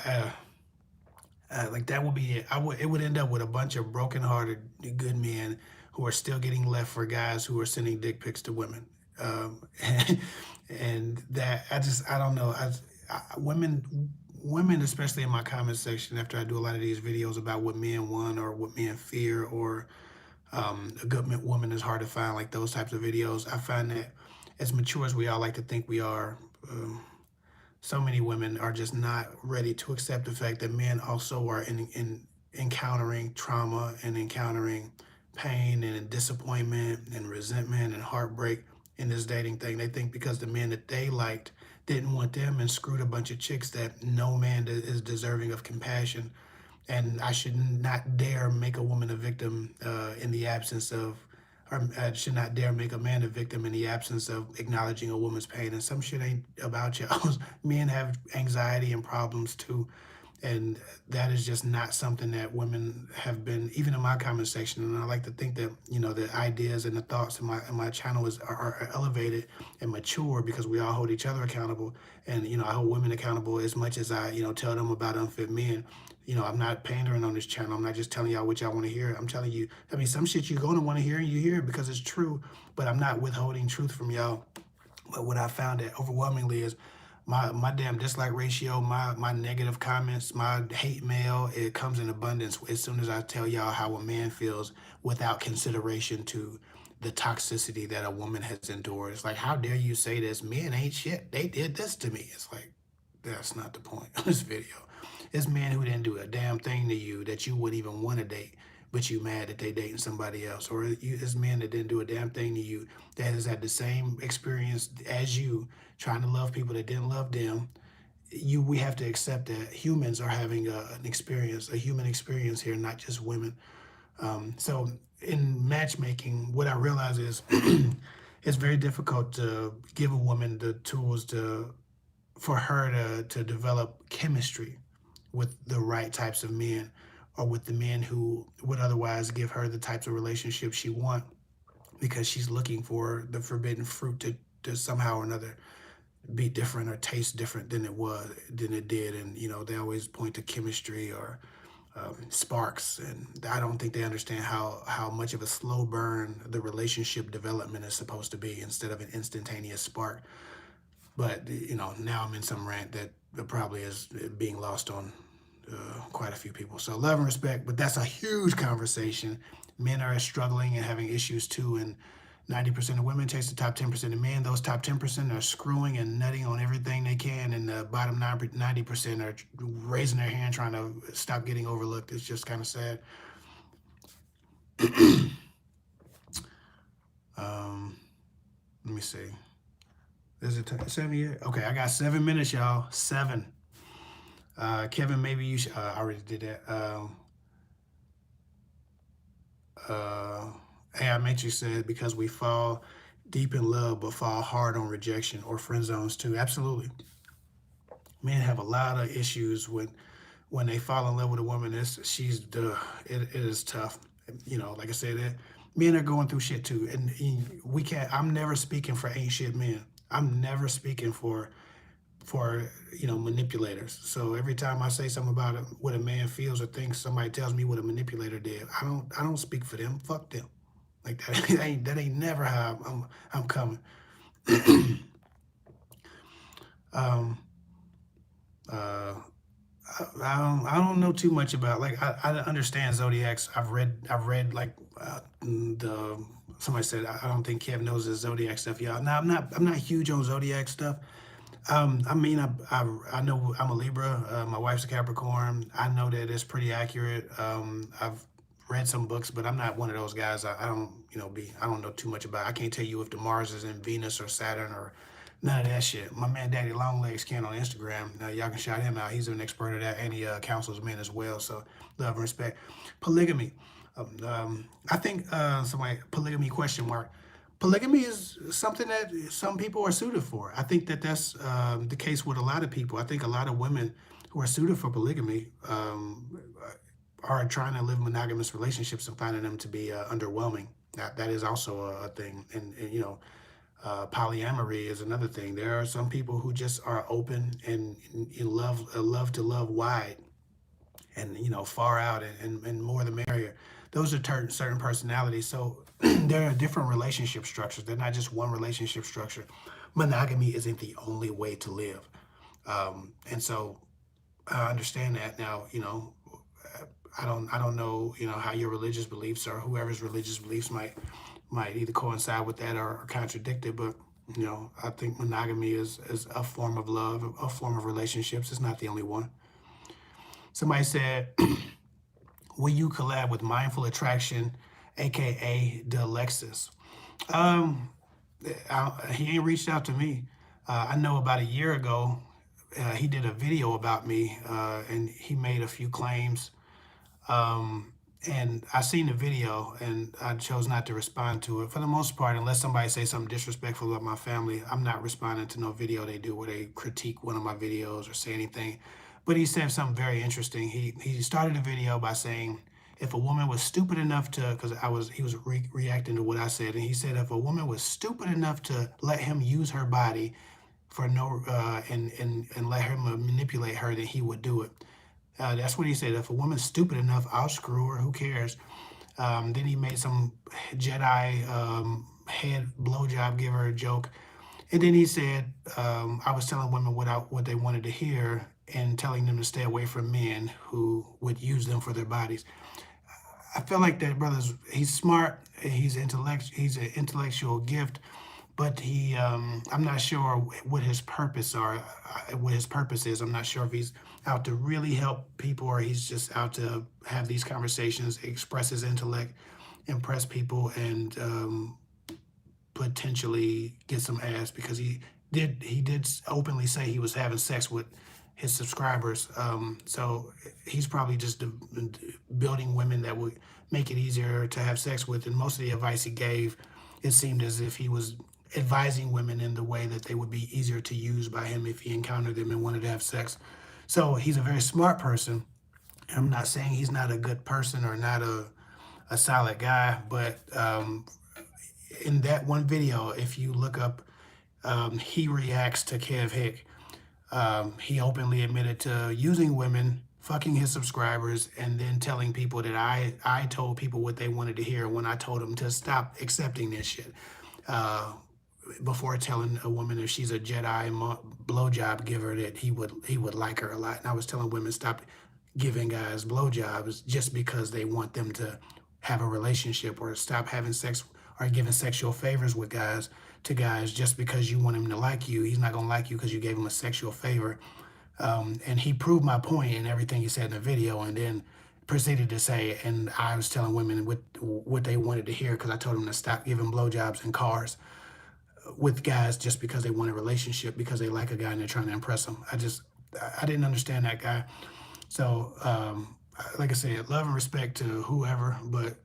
like that would be it. It would end up with a bunch of broken-hearted good men who are still getting left for guys who are sending dick pics to women. And that I don't know. Women, especially in my comment section, after I do a lot of these videos about what men want or what men fear, or a good woman is hard to find, like those types of videos. I find that as mature as we all like to think we are. So many women are just not ready to accept the fact that men also are in encountering trauma and encountering pain and disappointment and resentment and heartbreak in this dating thing. They think because the men that they liked didn't want them and screwed a bunch of chicks, that no man is deserving of compassion, and I should not dare make a woman a victim in the absence of, or I should not dare make a man a victim in the absence of acknowledging a woman's pain. And some shit ain't about y'all. Men have anxiety and problems too, and that is just not something that women have been, even in my comment section. And I like to think that the ideas and the thoughts in my channel are elevated and mature because we all hold each other accountable, and I hold women accountable as much as I tell them about unfit men. I'm not pandering on this channel. I'm not just telling y'all what y'all want to hear. I'm telling you, I mean, some shit you're going to want to hear, and you hear it because it's true, but I'm not withholding truth from y'all. But what I found that overwhelmingly is my damn dislike ratio, my negative comments, my hate mail, it comes in abundance as soon as I tell y'all how a man feels without consideration to the toxicity that a woman has endured. It's like, how dare you say this? Men ain't shit. They did this to me. It's like, that's not the point of this video. It's men who didn't do a damn thing to you that you wouldn't even want to date, but you mad that they dating somebody else. Or it's men that didn't do a damn thing to you that has had the same experience as you, trying to love people that didn't love them. We have to accept that humans are having an experience, a human experience here, not just women. So in matchmaking, what I realize is it's very difficult to give a woman the tools for her to develop chemistry with the right types of men, or with the men who would otherwise give her the types of relationships she wants, because she's looking for the forbidden fruit to somehow or another be different or taste different than it did. And they always point to chemistry or sparks, and I don't think they understand how much of a slow burn the relationship development is supposed to be, instead of an instantaneous spark. But now I'm in some rant that probably is being lost on quite a few people. So love and respect, but that's a huge conversation. Men are struggling and having issues too, and 90% of women chase the top 10% of men. Those top 10% are screwing and nutting on everything they can, and the bottom 90% are raising their hand trying to stop getting overlooked. It's just kind of sad. Let me see. Is it 7 yet? Okay, I got 7 minutes, y'all. 7. Kevin, maybe you should. I already did that. AI Matrix said, because we fall deep in love but fall hard on rejection or friend zones too. Absolutely. Men have a lot of issues when they fall in love with a woman. It is tough. Like I said, men are going through shit too, and we can't. I'm never speaking for ain't shit men. I'm never speaking for manipulators. So every time I say something about what a man feels or thinks, somebody tells me what a manipulator did. I don't speak for them. Fuck them. Like that ain't never how I'm coming. um, uh, I don't know too much about, like, I understand zodiacs. I've read like the Somebody said, I don't think Kev knows his zodiac stuff, y'all. Now, I'm not huge on zodiac stuff. I mean, I know I'm a Libra. My wife's a Capricorn. I know that it's pretty accurate. I've read some books, but I'm not one of those guys. I don't, I don't know too much about it. I can't tell you if the Mars is in Venus or Saturn or none of that shit. My man, Daddy Longlegs, can on Instagram. Now, y'all can shout him out. He's an expert at that, and he counsels men as well. So, love and respect. Polygamy. I think polygamy question mark. Polygamy is something that some people are suited for. I think that that's the case with a lot of people. I think a lot of women who are suited for polygamy are trying to live monogamous relationships and finding them to be underwhelming. That is also a thing. Polyamory is another thing. There are some people who just are open and love to love wide and far out and more the merrier. Those are certain personalities. So there are different relationship structures. They're not just one relationship structure. Monogamy isn't the only way to live, and so I understand that now. I don't know how your religious beliefs or whoever's religious beliefs might either coincide with that or contradict it, but I think monogamy is a form of love, a form of relationships. It's not the only one. Somebody said, will you collab with Mindful Attraction, aka Delexis? Um, he ain't reached out to me. I know about a year ago, he did a video about me, and he made a few claims. Um, and I seen the video, and I chose not to respond to it for the most part, unless somebody say something disrespectful about my family. I'm not responding to no video they do where they critique one of my videos or say anything. But he said something very interesting. He started the video by saying, if a woman was stupid enough to, because he was reacting to what I said, and he said if a woman was stupid enough to let him use her body for no and let him manipulate her, then he would do it. That's what he said. If a woman's stupid enough, I'll screw her. Who cares? Then he made some Jedi head blowjob giver joke. And then he said, I was telling women what they wanted to hear and telling them to stay away from men who would use them for their bodies. I feel like that he's smart, he's an intellectual gift, but I'm not sure what his purpose is. I'm not sure if he's out to really help people or he's just out to have these conversations, express his intellect, impress people, and potentially get some ass, because he did openly say he was having sex with his subscribers. So he's probably just building women that would make it easier to have sex with. And most of the advice he gave, it seemed as if he was advising women in the way that they would be easier to use by him if he encountered them and wanted to have sex. So he's a very smart person. I'm not saying he's not a good person or not a solid guy, but in that one video, if you look up, he reacts to Kev Hick. He openly admitted to using women, fucking his subscribers, and then telling people that I told people what they wanted to hear when I told them to stop accepting this shit. Before telling a woman if she's a Jedi blowjob giver that he would like her a lot. And I was telling women stop giving guys blowjobs just because they want them to have a relationship, or stop having sex or giving sexual favors with guys to guys just because you want him to like you. He's not gonna like you because you gave him a sexual favor. And he proved my point in everything he said in the video, and then proceeded to say, and I was telling women what they wanted to hear because I told them to stop giving blowjobs in cars with guys just because they want a relationship, because they like a guy and they're trying to impress him. I didn't understand that guy. So, like I said, love and respect to whoever, but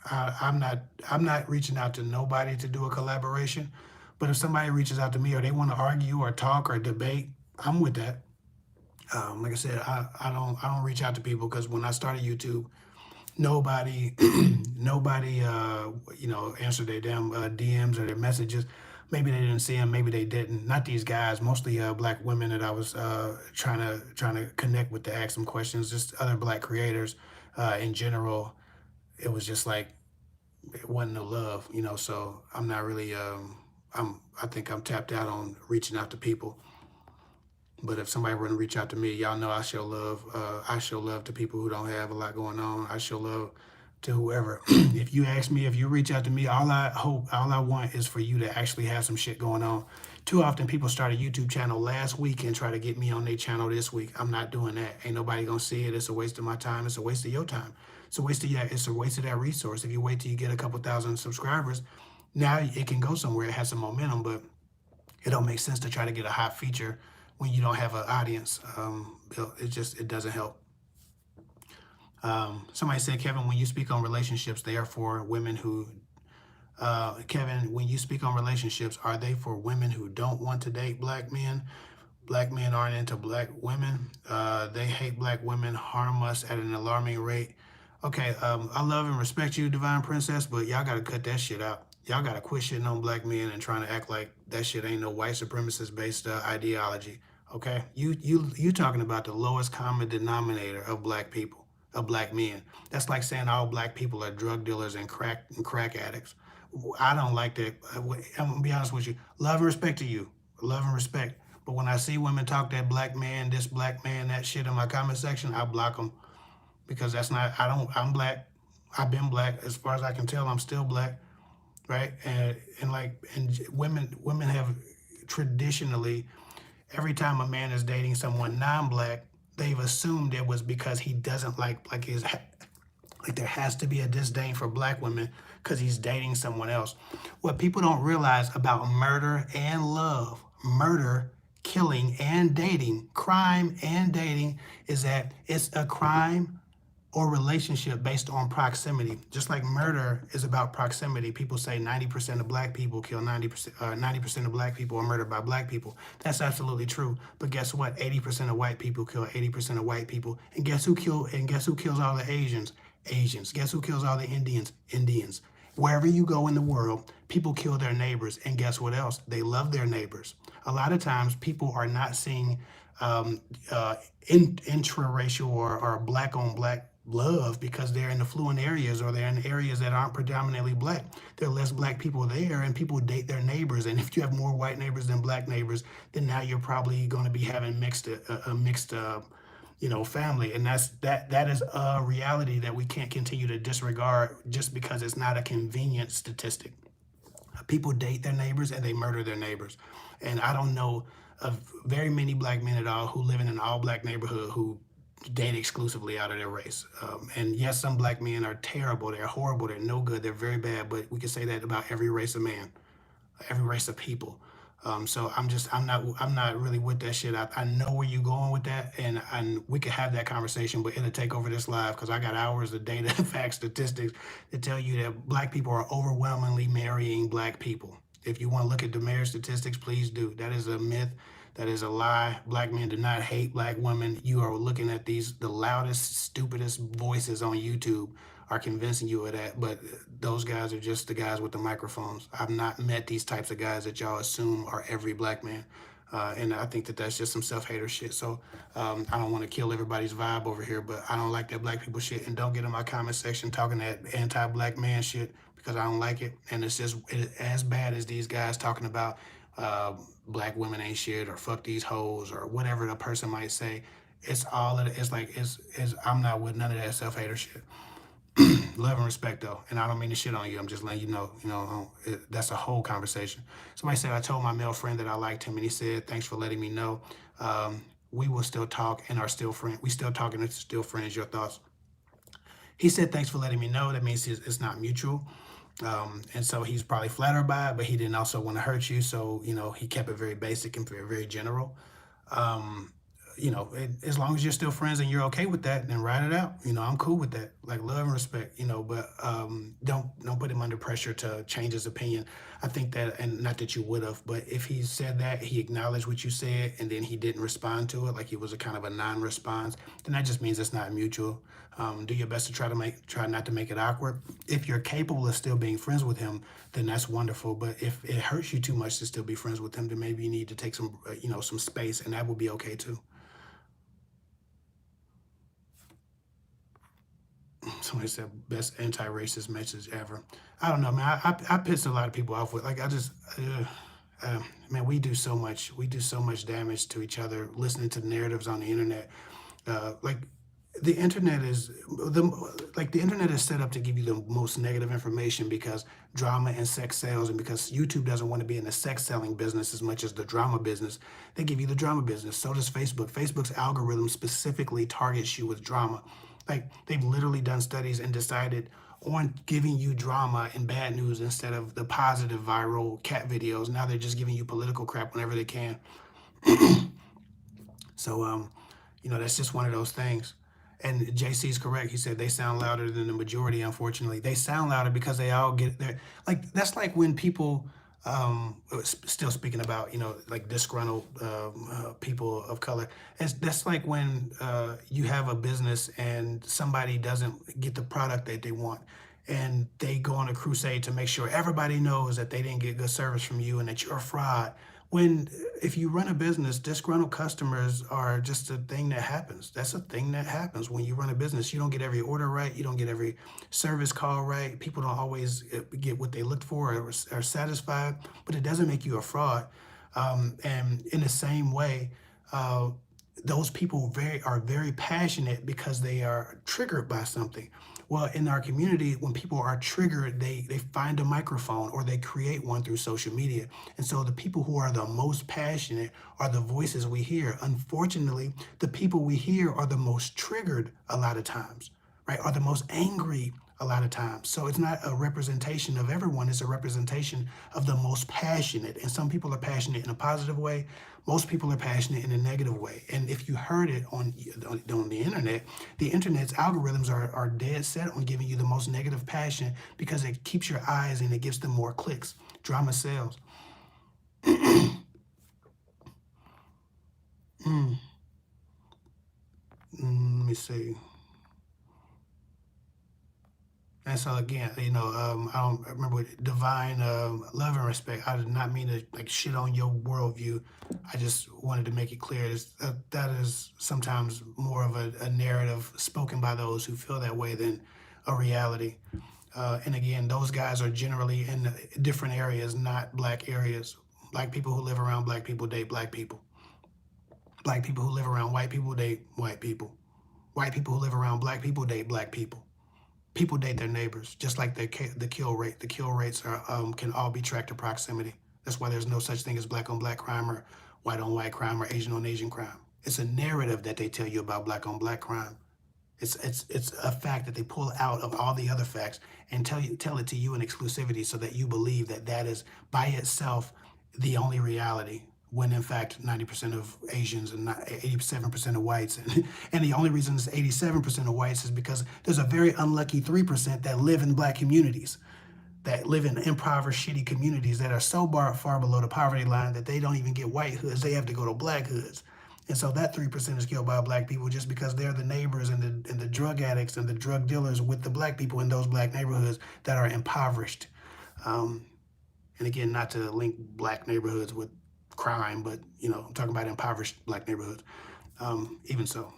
I'm not reaching out to nobody to do a collaboration. But if somebody reaches out to me or they want to argue or talk or debate, I'm with that. Like I said, I don't reach out to people because when I started YouTube, nobody answered their damn DMs or their messages. Maybe they didn't see them, maybe they didn't. Not these guys, mostly black women that I was trying to connect with to ask them questions. Just other black creators in general. It was just like it wasn't no love, So I'm not really. I think I'm tapped out on reaching out to people. But if somebody were to reach out to me, y'all know I show love. I show love to people who don't have a lot going on. I show love to whoever. If you ask me, if you reach out to me, all I want is for you to actually have some shit going on. Too often people start a YouTube channel last week and try to get me on their channel this week. I'm not doing that. Ain't nobody gonna see it. It's a waste of my time. It's a waste of your time. It's a waste of that resource. If you wait till you get a couple thousand subscribers, now it can go somewhere. It has some momentum, but it don't make sense to try to get a hot feature when you don't have an audience. It doesn't help. Somebody said, Kevin, when you speak on relationships, they are for women who. Kevin, when you speak on relationships, are they for women who don't want to date black men? Black men aren't into black women. They hate black women, harm us at an alarming rate. Okay, I love and respect you, Divine Princess, but y'all gotta cut that shit out. Y'all gotta quit shitting on black men and trying to act like that shit ain't no white supremacist based ideology. Okay, you talking about the lowest common denominator of black people, of black men. That's like saying all black people are drug dealers and crack addicts. I don't like that. I'm gonna be honest with you. Love and respect to you. Love and respect. But when I see women talk that black man, this black man, that shit in my comment section, I block them because that's not. I don't. I'm black. I've been black as far as I can tell. I'm still black, right? And women have traditionally, every time a man is dating someone non-black, they've assumed it was because he doesn't like his like there has to be a disdain for black women because he's dating someone else. What people don't realize about murder and love, murder, killing, and dating, crime and dating, is that it's a crime or relationship based on proximity. Just like murder is about proximity. People say 90% of black people kill 90%, 90% of black people are murdered by black people. That's absolutely true. But guess what? 80% of white people kill 80% of white people. And guess who kills all the Asians? Asians. Guess who kills all the Indians? Indians. Wherever you go in the world, people kill their neighbors. And guess what else? They love their neighbors. A lot of times people are not seeing um, intraracial or black on black love because they're in affluent areas or they're in areas that aren't predominantly black. There are less black people there and people date their neighbors. And if you have more white neighbors than black neighbors, then now you're probably going to be having a mixed family. And that is a reality that we can't continue to disregard just because it's not a convenient statistic. People date their neighbors and they murder their neighbors. And I don't know of very many black men at all who live in an all black neighborhood who date exclusively out of their race. And yes, some black men are terrible, they're horrible, they're no good, they're very bad, but we can say that about every race of man, every race of people. So I'm not really with that shit. I know where you're going with that, and we could have that conversation, but it'll take over this live because I got hours of data, facts, statistics to tell you that black people are overwhelmingly marrying black people. If you want to look at the marriage statistics, please do. That is a myth. That is a lie. Black men do not hate black women. You are looking at the loudest, stupidest voices on YouTube are convincing you of that, but those guys are just the guys with the microphones. I've not met these types of guys that y'all assume are every black man. And I think that that's just some self-hater shit. So I don't want to kill everybody's vibe over here, but I don't like that black people shit. And don't get in my comment section talking that anti-black man shit because I don't like it. And it's just as bad as these guys talking about black women ain't shit or fuck these hoes or whatever the person might say. It's all of it. It's I'm not with none of that self-hater shit. Love and respect though, and I don't mean to shit on you. I'm just letting you know. That's a whole conversation. Somebody said I told my male friend that I liked him, and he said, "Thanks for letting me know. We will still talk and are still friends. We still talking and still friends. Your thoughts?" He said, "Thanks for letting me know." That means it's not mutual, and so he's probably flattered by it, but he didn't also want to hurt you. So he kept it very basic and very, very general. Um, as long as you're still friends and you're okay with that, then ride it out. I'm cool with that. Like love and respect. But don't put him under pressure to change his opinion. I think that, and not that you would have, but if he said that, he acknowledged what you said, and then he didn't respond to it, like it was a kind of a non-response, then that just means it's not mutual. Do your best to try not to make it awkward. If you're capable of still being friends with him, then that's wonderful. But if it hurts you too much to still be friends with him, then maybe you need to take some space, and that will be okay too. Somebody said best anti-racist message ever. I don't know, man. I pissed a lot of people off with like man. We do so much damage to each other listening to narratives on the internet. Like the internet is the internet is set up to give you the most negative information because drama and sex sells, and because YouTube doesn't want to be in the sex selling business as much as the drama business. They give you the drama business. So does Facebook. Facebook's algorithm specifically targets you with drama. Like, they've literally done studies and decided on giving you drama and bad news instead of the positive viral cat videos. Now they're just giving you political crap whenever they can. So, that's just one of those things. And JC's correct. He said they sound louder than the majority. Unfortunately, they sound louder because they all get there. Like, that's like when people, still speaking about, like disgruntled people of color. That's like when you have a business and somebody doesn't get the product that they want, and they go on a crusade to make sure everybody knows that they didn't get good service from you and that you're a fraud. When If you run a business, disgruntled customers are just a thing that happens. That's a thing that happens when you run a business. You don't get every order right. You don't get every service call right. People don't always get what they looked for or are satisfied, but it doesn't make you a fraud. And in the same way, uh, those people are very passionate because they are triggered by something. Well, in our community, when people are triggered, they find a microphone or they create one through social media. And so the people who are the most passionate are the voices we hear. Unfortunately, the people we hear are the most triggered a lot of times, right? Are the most angry a lot of times. So it's not a representation of everyone, it's a representation of the most passionate. And some people are passionate in a positive way. Most people are passionate in a negative way. And if you heard it on the internet's algorithms are dead set on giving you the most negative passion because it keeps your eyes and it gives them more clicks. Drama sells. Mm, Let me see. And so again, I don't remember divine love and respect. I did not mean to like shit on your worldview. I just wanted to make it clear that is sometimes more of a narrative spoken by those who feel that way than a reality. And again, those guys are generally in different areas, not black areas. Black people who live around black people date black people. Black people who live around white people date white people. White people who live around black people date black people. People date their neighbors, just like the kill rate. The kill rates are can all be tracked to proximity. That's why there's no such thing as black on black crime or white on white crime or Asian on Asian crime. It's a narrative that they tell you about black on black crime. It's a fact that they pull out of all the other facts and tell it to you in exclusivity so that you believe that that is by itself the only reality, when in fact 90% of Asians and 87% of whites, and the only reason it's 87% of whites is because there's a very unlucky 3% that live in black communities, that live in impoverished, shitty communities that are so far below the poverty line that they don't even get white hoods. They have to go to black hoods. And so that 3% is killed by black people just because they're the neighbors and the drug addicts and the drug dealers with the black people in those black neighborhoods that are impoverished. Um, and again, not to link black neighborhoods with crime, but I'm talking about impoverished black neighborhoods. Even so.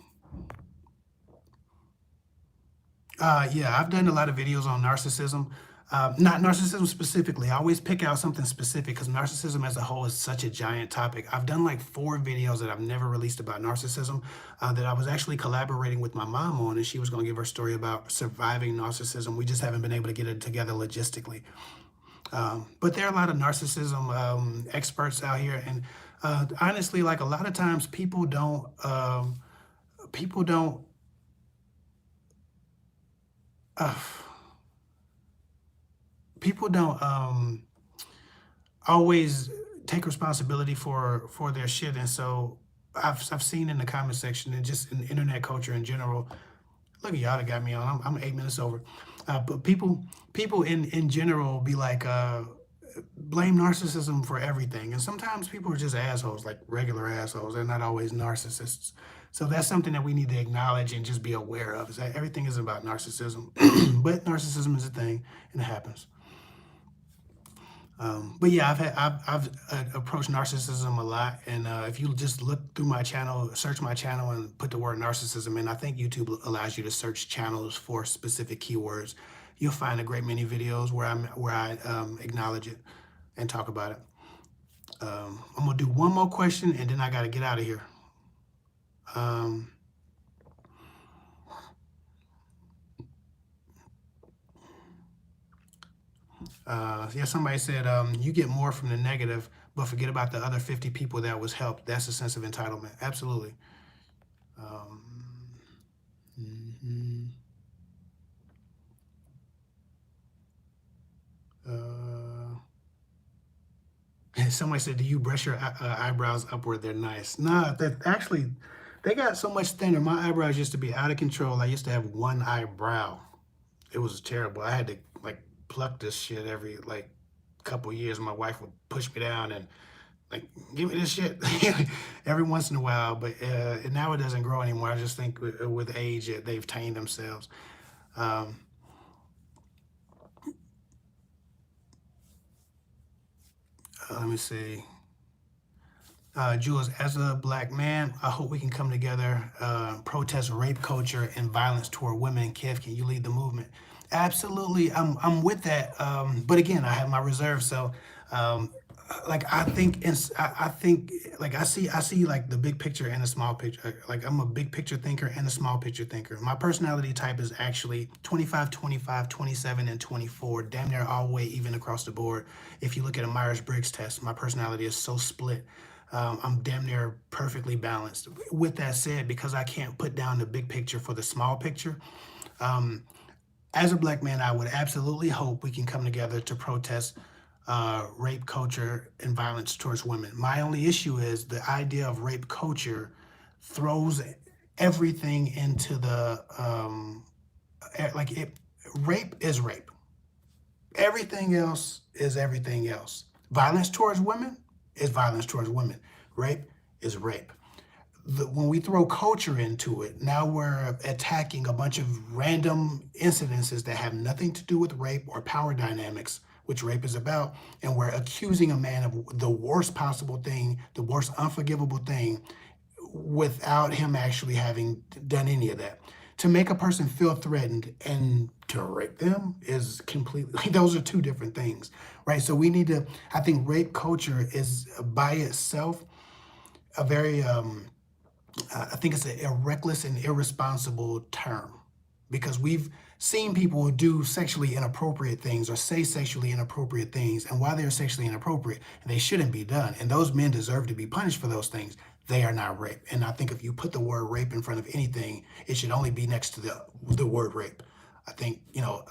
Yeah, I've done a lot of videos on narcissism. Not narcissism specifically. I always pick out something specific because narcissism as a whole is such a giant topic. I've done like 4 videos that I've never released about narcissism that I was actually collaborating with my mom on, and she was going to give her story about surviving narcissism. We just haven't been able to get it together logistically. But there are a lot of narcissism experts out here, and honestly, like a lot of times people don't uh, people don't always take responsibility for their shit. And so I've seen in the comment section and just in internet culture in general. Look at y'all that got me on. I'm 8 minutes over. But people in general be like blame narcissism for everything, and sometimes people are just assholes, like regular assholes. They're not always narcissists. So that's something that we need to acknowledge and just be aware of. Is that everything isn't about narcissism, but narcissism is a thing and it happens. But yeah, I've approached narcissism a lot, and if you just look through my channel, search my channel, and put the word narcissism in, I think YouTube allows you to search channels for specific keywords. You'll find a great many videos where I acknowledge it and talk about it. I'm gonna do one more question, and then I got to get out of here. Um, Yeah, somebody said you get more from the negative, but forget about the other 50 people that was helped. That's a sense of entitlement. Absolutely. Um, mhm. uh, Somebody said, "Do you brush your eyebrows upward? They're nice." Nah, that actually, they got so much thinner. My eyebrows used to be out of control. I used to have one eyebrow. It was terrible. I had to like pluck this shit every like couple years. My wife would push me down and like give me this shit every once in a while. But now it doesn't grow anymore. I just think with age they've tamed themselves. Um, Let me see. Jules, as a black man, I hope we can come together, protest rape culture and violence toward women. Kev, can you lead the movement? Absolutely, I'm with that. But again, I have my reserves. So, um, like I think like I see like the big picture and the small picture. Like I'm a big picture thinker and a small picture thinker. My personality type is actually 25, 25, 27, and 24, damn near all the way even across the board. If you look at a Myers-Briggs test, my personality is so split. I'm damn near perfectly balanced. With that said, because I can't put down the big picture for the small picture, um, as a black man, I would absolutely hope we can come together to protest rape culture and violence towards women. My only issue is the idea of rape culture throws everything into the like it. Rape is rape. Everything else is everything else. Violence towards women is violence towards women. Rape is rape. When we throw culture into it, now we're attacking a bunch of random incidences that have nothing to do with rape or power dynamics, which rape is about, and we're accusing a man of the worst possible thing, the worst unforgivable thing, without him actually having done any of that. To make a person feel threatened and to rape them is completely, those are two different things, right? So we need to, I think rape culture is by itself a very, I think it's a reckless and irresponsible term because we've seen people do sexually inappropriate things or say sexually inappropriate things, and while they're sexually inappropriate, they shouldn't be done, and those men deserve to be punished for those things. They are not rape, and I think if you put the word rape in front of anything, it should only be next to the word rape. I think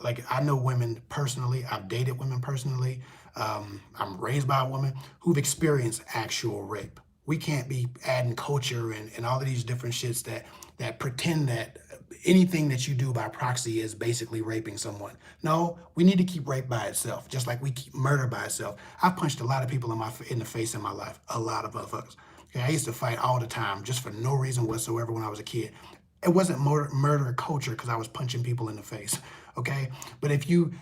like I know women personally. I've dated women personally. I'm raised by a woman who've experienced actual rape. We can't be adding culture and all of these different shits that pretend that anything that you do by proxy is basically raping someone. No, we need to keep rape by itself, just like we keep murder by itself. I've punched a lot of people in the face in my life, a lot of motherfuckers. Okay, I used to fight all the time just for no reason whatsoever when I was a kid. It wasn't murder culture because I was punching people in the face. Okay, but if you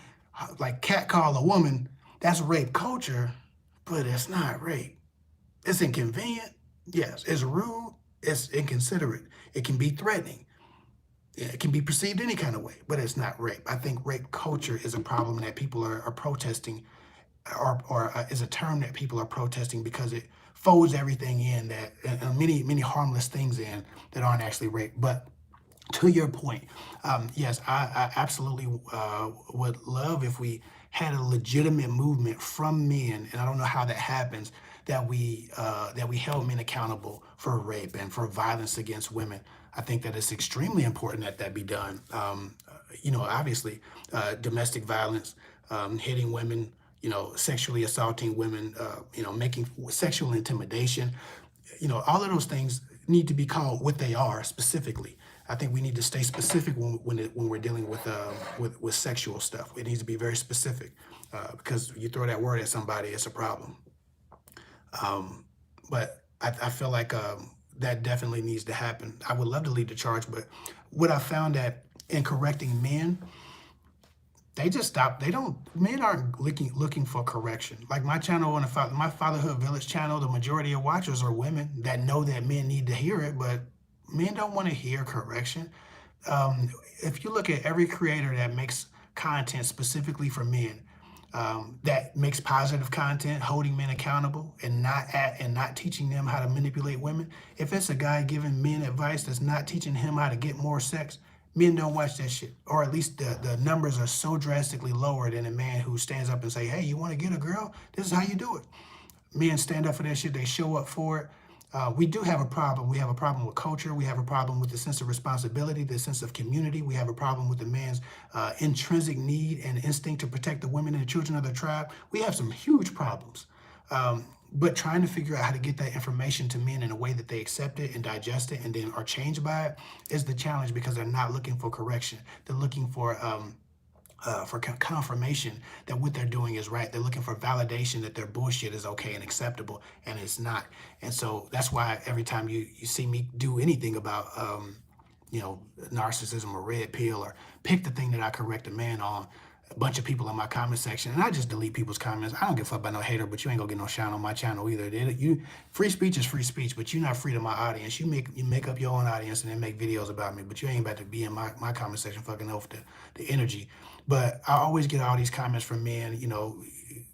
like catcall a woman, that's rape culture, but it's not rape. It's inconvenient. Yes. It's rude. It's inconsiderate. It can be threatening. It can be perceived any kind of way, but it's not rape. I think rape culture is a problem that people are protesting, or is a term that people are protesting because it folds everything in that, and many harmless things in that aren't actually rape. But to your point, yes, I absolutely would love if we had a legitimate movement from men, and I don't know how that happens, that we held men accountable for rape and for violence against women. I think that it's extremely important that that be done. Obviously, domestic violence, hitting women, sexually assaulting women, making sexual intimidation, all of those things need to be called what they are specifically. I think we need to stay specific when we're dealing with sexual stuff. It needs to be very specific because you throw that word at somebody, it's a problem. But I feel like that definitely needs to happen. I would love to lead the charge, but what I found that in correcting men, they just stop. They don't. Men aren't looking for correction. Like my channel on my Fatherhood Village channel, the majority of watchers are women that know that men need to hear it, but men don't want to hear correction. If you look at every creator that makes content specifically for men, that makes positive content, holding men accountable, and not teaching them how to manipulate women. If it's a guy giving men advice that's not teaching him how to get more sex, Men don't watch that shit, or at least the numbers are so drastically lower than a man who stands up and say, "Hey, you want to get a girl? This is how you do it." Men stand up for that shit. They show up for it. We do have a problem. We have a problem with culture. We have a problem with the sense of responsibility, the sense of community. We have a problem with the man's intrinsic need and instinct to protect the women and the children of the tribe. We have some huge problems. But trying to figure out how to get that information to men in a way that they accept it and digest it and then are changed by it is the challenge, because they're not looking for correction. They're looking for confirmation that what they're doing is right. They're looking for validation that their bullshit is okay and acceptable, and it's not. And so that's why every time you see me do anything about narcissism or red pill, or pick the thing that I correct a man on, a bunch of people in my comment section, and I just delete people's comments. I don't give a fuck about no hater, but you ain't gonna get no shine on my channel either. Free speech is free speech, but you're not free to my audience. You make up your own audience and then make videos about me, but you ain't about to be in my comment section fucking off the energy. But I always get all these comments from men,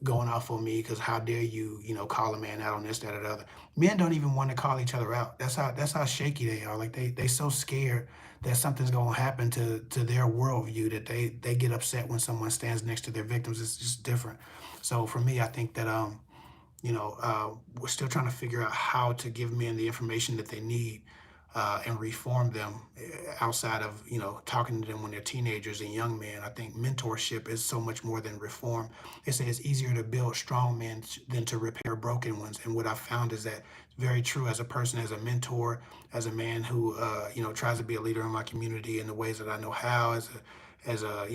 going off on me because how dare you, call a man out on this, that, or the other. Men don't even want to call each other out. That's how shaky they are. Like they so scared that something's gonna happen to their worldview that they get upset when someone stands next to their victims. It's just different. So for me, I think that we're still trying to figure out how to give men the information that they need and reform them outside of talking to them when they're teenagers and young men. I think mentorship is so much more than reform. It's easier to build strong men than to repair broken ones. And what I found is that it's very true as a person, as a mentor, as a man who tries to be a leader in my community in the ways that I know how, as a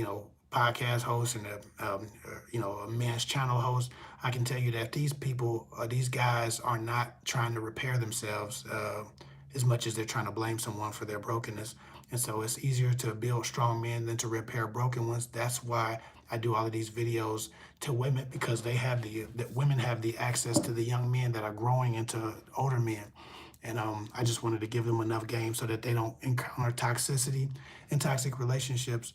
podcast host and a men's channel host. I can tell you that these people, these guys, are not trying to repair themselves as much as they're trying to blame someone for their brokenness. And so it's easier to build strong men than to repair broken ones. That's why I do all of these videos to women, because women have the access to the young men that are growing into older men. And I just wanted to give them enough game so that they don't encounter toxicity and toxic relationships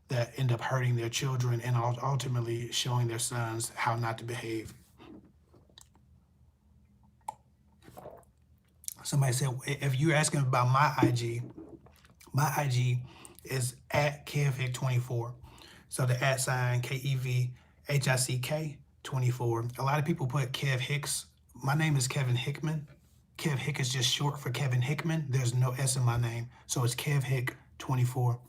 that end up hurting their children and ultimately showing their sons how not to behave. Somebody said, if you're asking about my IG is at kevhick24. So the @ KEVHICK 24. A lot of people put Kev Hicks. My name is Kevin Hickman. Kev Hick is just short for Kevin Hickman. There's no S in my name. So it's Kev Hick 24.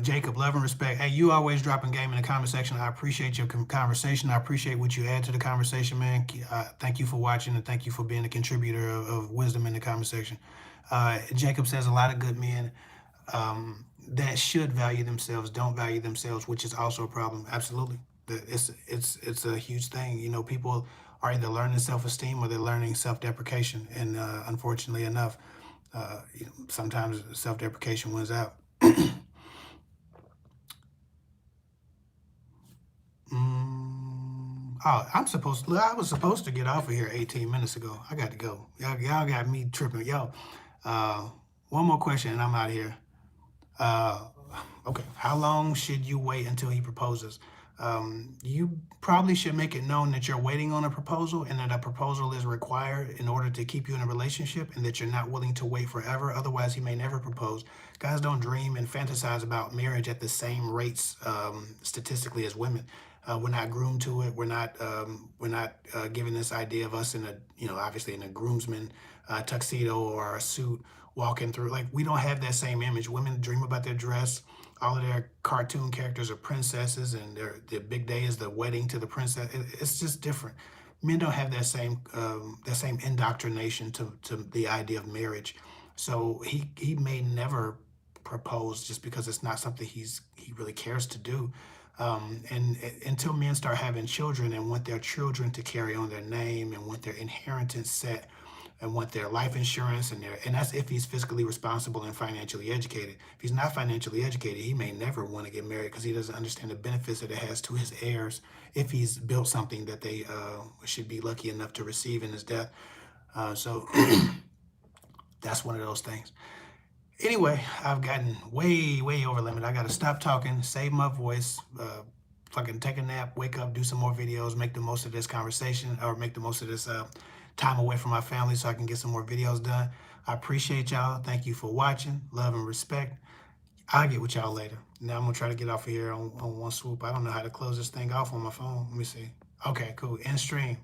Jacob, love and respect. Hey, you always dropping game in the comment section. I appreciate your conversation. I appreciate what you add to the conversation, man. Thank you for watching, and thank you for being a contributor of wisdom in the comment section. Jacob says a lot of good men that should value themselves don't value themselves, which is also a problem. Absolutely. It's a huge thing. People are either learning self-esteem or they're learning self-deprecation. And unfortunately enough, sometimes self-deprecation wins out. Oh, I was supposed to get off of here 18 minutes ago. I got to go. Y'all got me tripping. Yo, one more question and I'm out of here. Okay, how long should you wait until he proposes? You probably should make it known that you're waiting on a proposal and that a proposal is required in order to keep you in a relationship, and that you're not willing to wait forever. Otherwise, he may never propose. Guys don't dream and fantasize about marriage at the same rates statistically as women. We're not groomed to it. We're not given this idea of us in obviously in a groomsman tuxedo or a suit walking through. Like, we don't have that same image. Women dream about their dress. All of their cartoon characters are princesses, and their big day is the wedding to the princess. It's just different. Men don't have that same indoctrination to the idea of marriage. So he may never propose just because it's not something he really cares to do. And until men start having children and want their children to carry on their name and want their inheritance set and want their life insurance and that's if he's fiscally responsible and financially educated. If he's not financially educated, he may never want to get married because he doesn't understand the benefits that it has to his heirs if he's built something that they should be lucky enough to receive in his death. So that's one of those things. Anyway, I've gotten way over limit. I got to stop talking, save my voice, fucking take a nap, wake up, do some more videos, make the most of this conversation, or make the most of this time away from my family so I can get some more videos done. I appreciate y'all. Thank you for watching. Love and respect. I'll get with y'all later. Now I'm gonna try to get off of here on one swoop. I don't know how to close this thing off on my phone. Let me see. Okay, cool. End stream.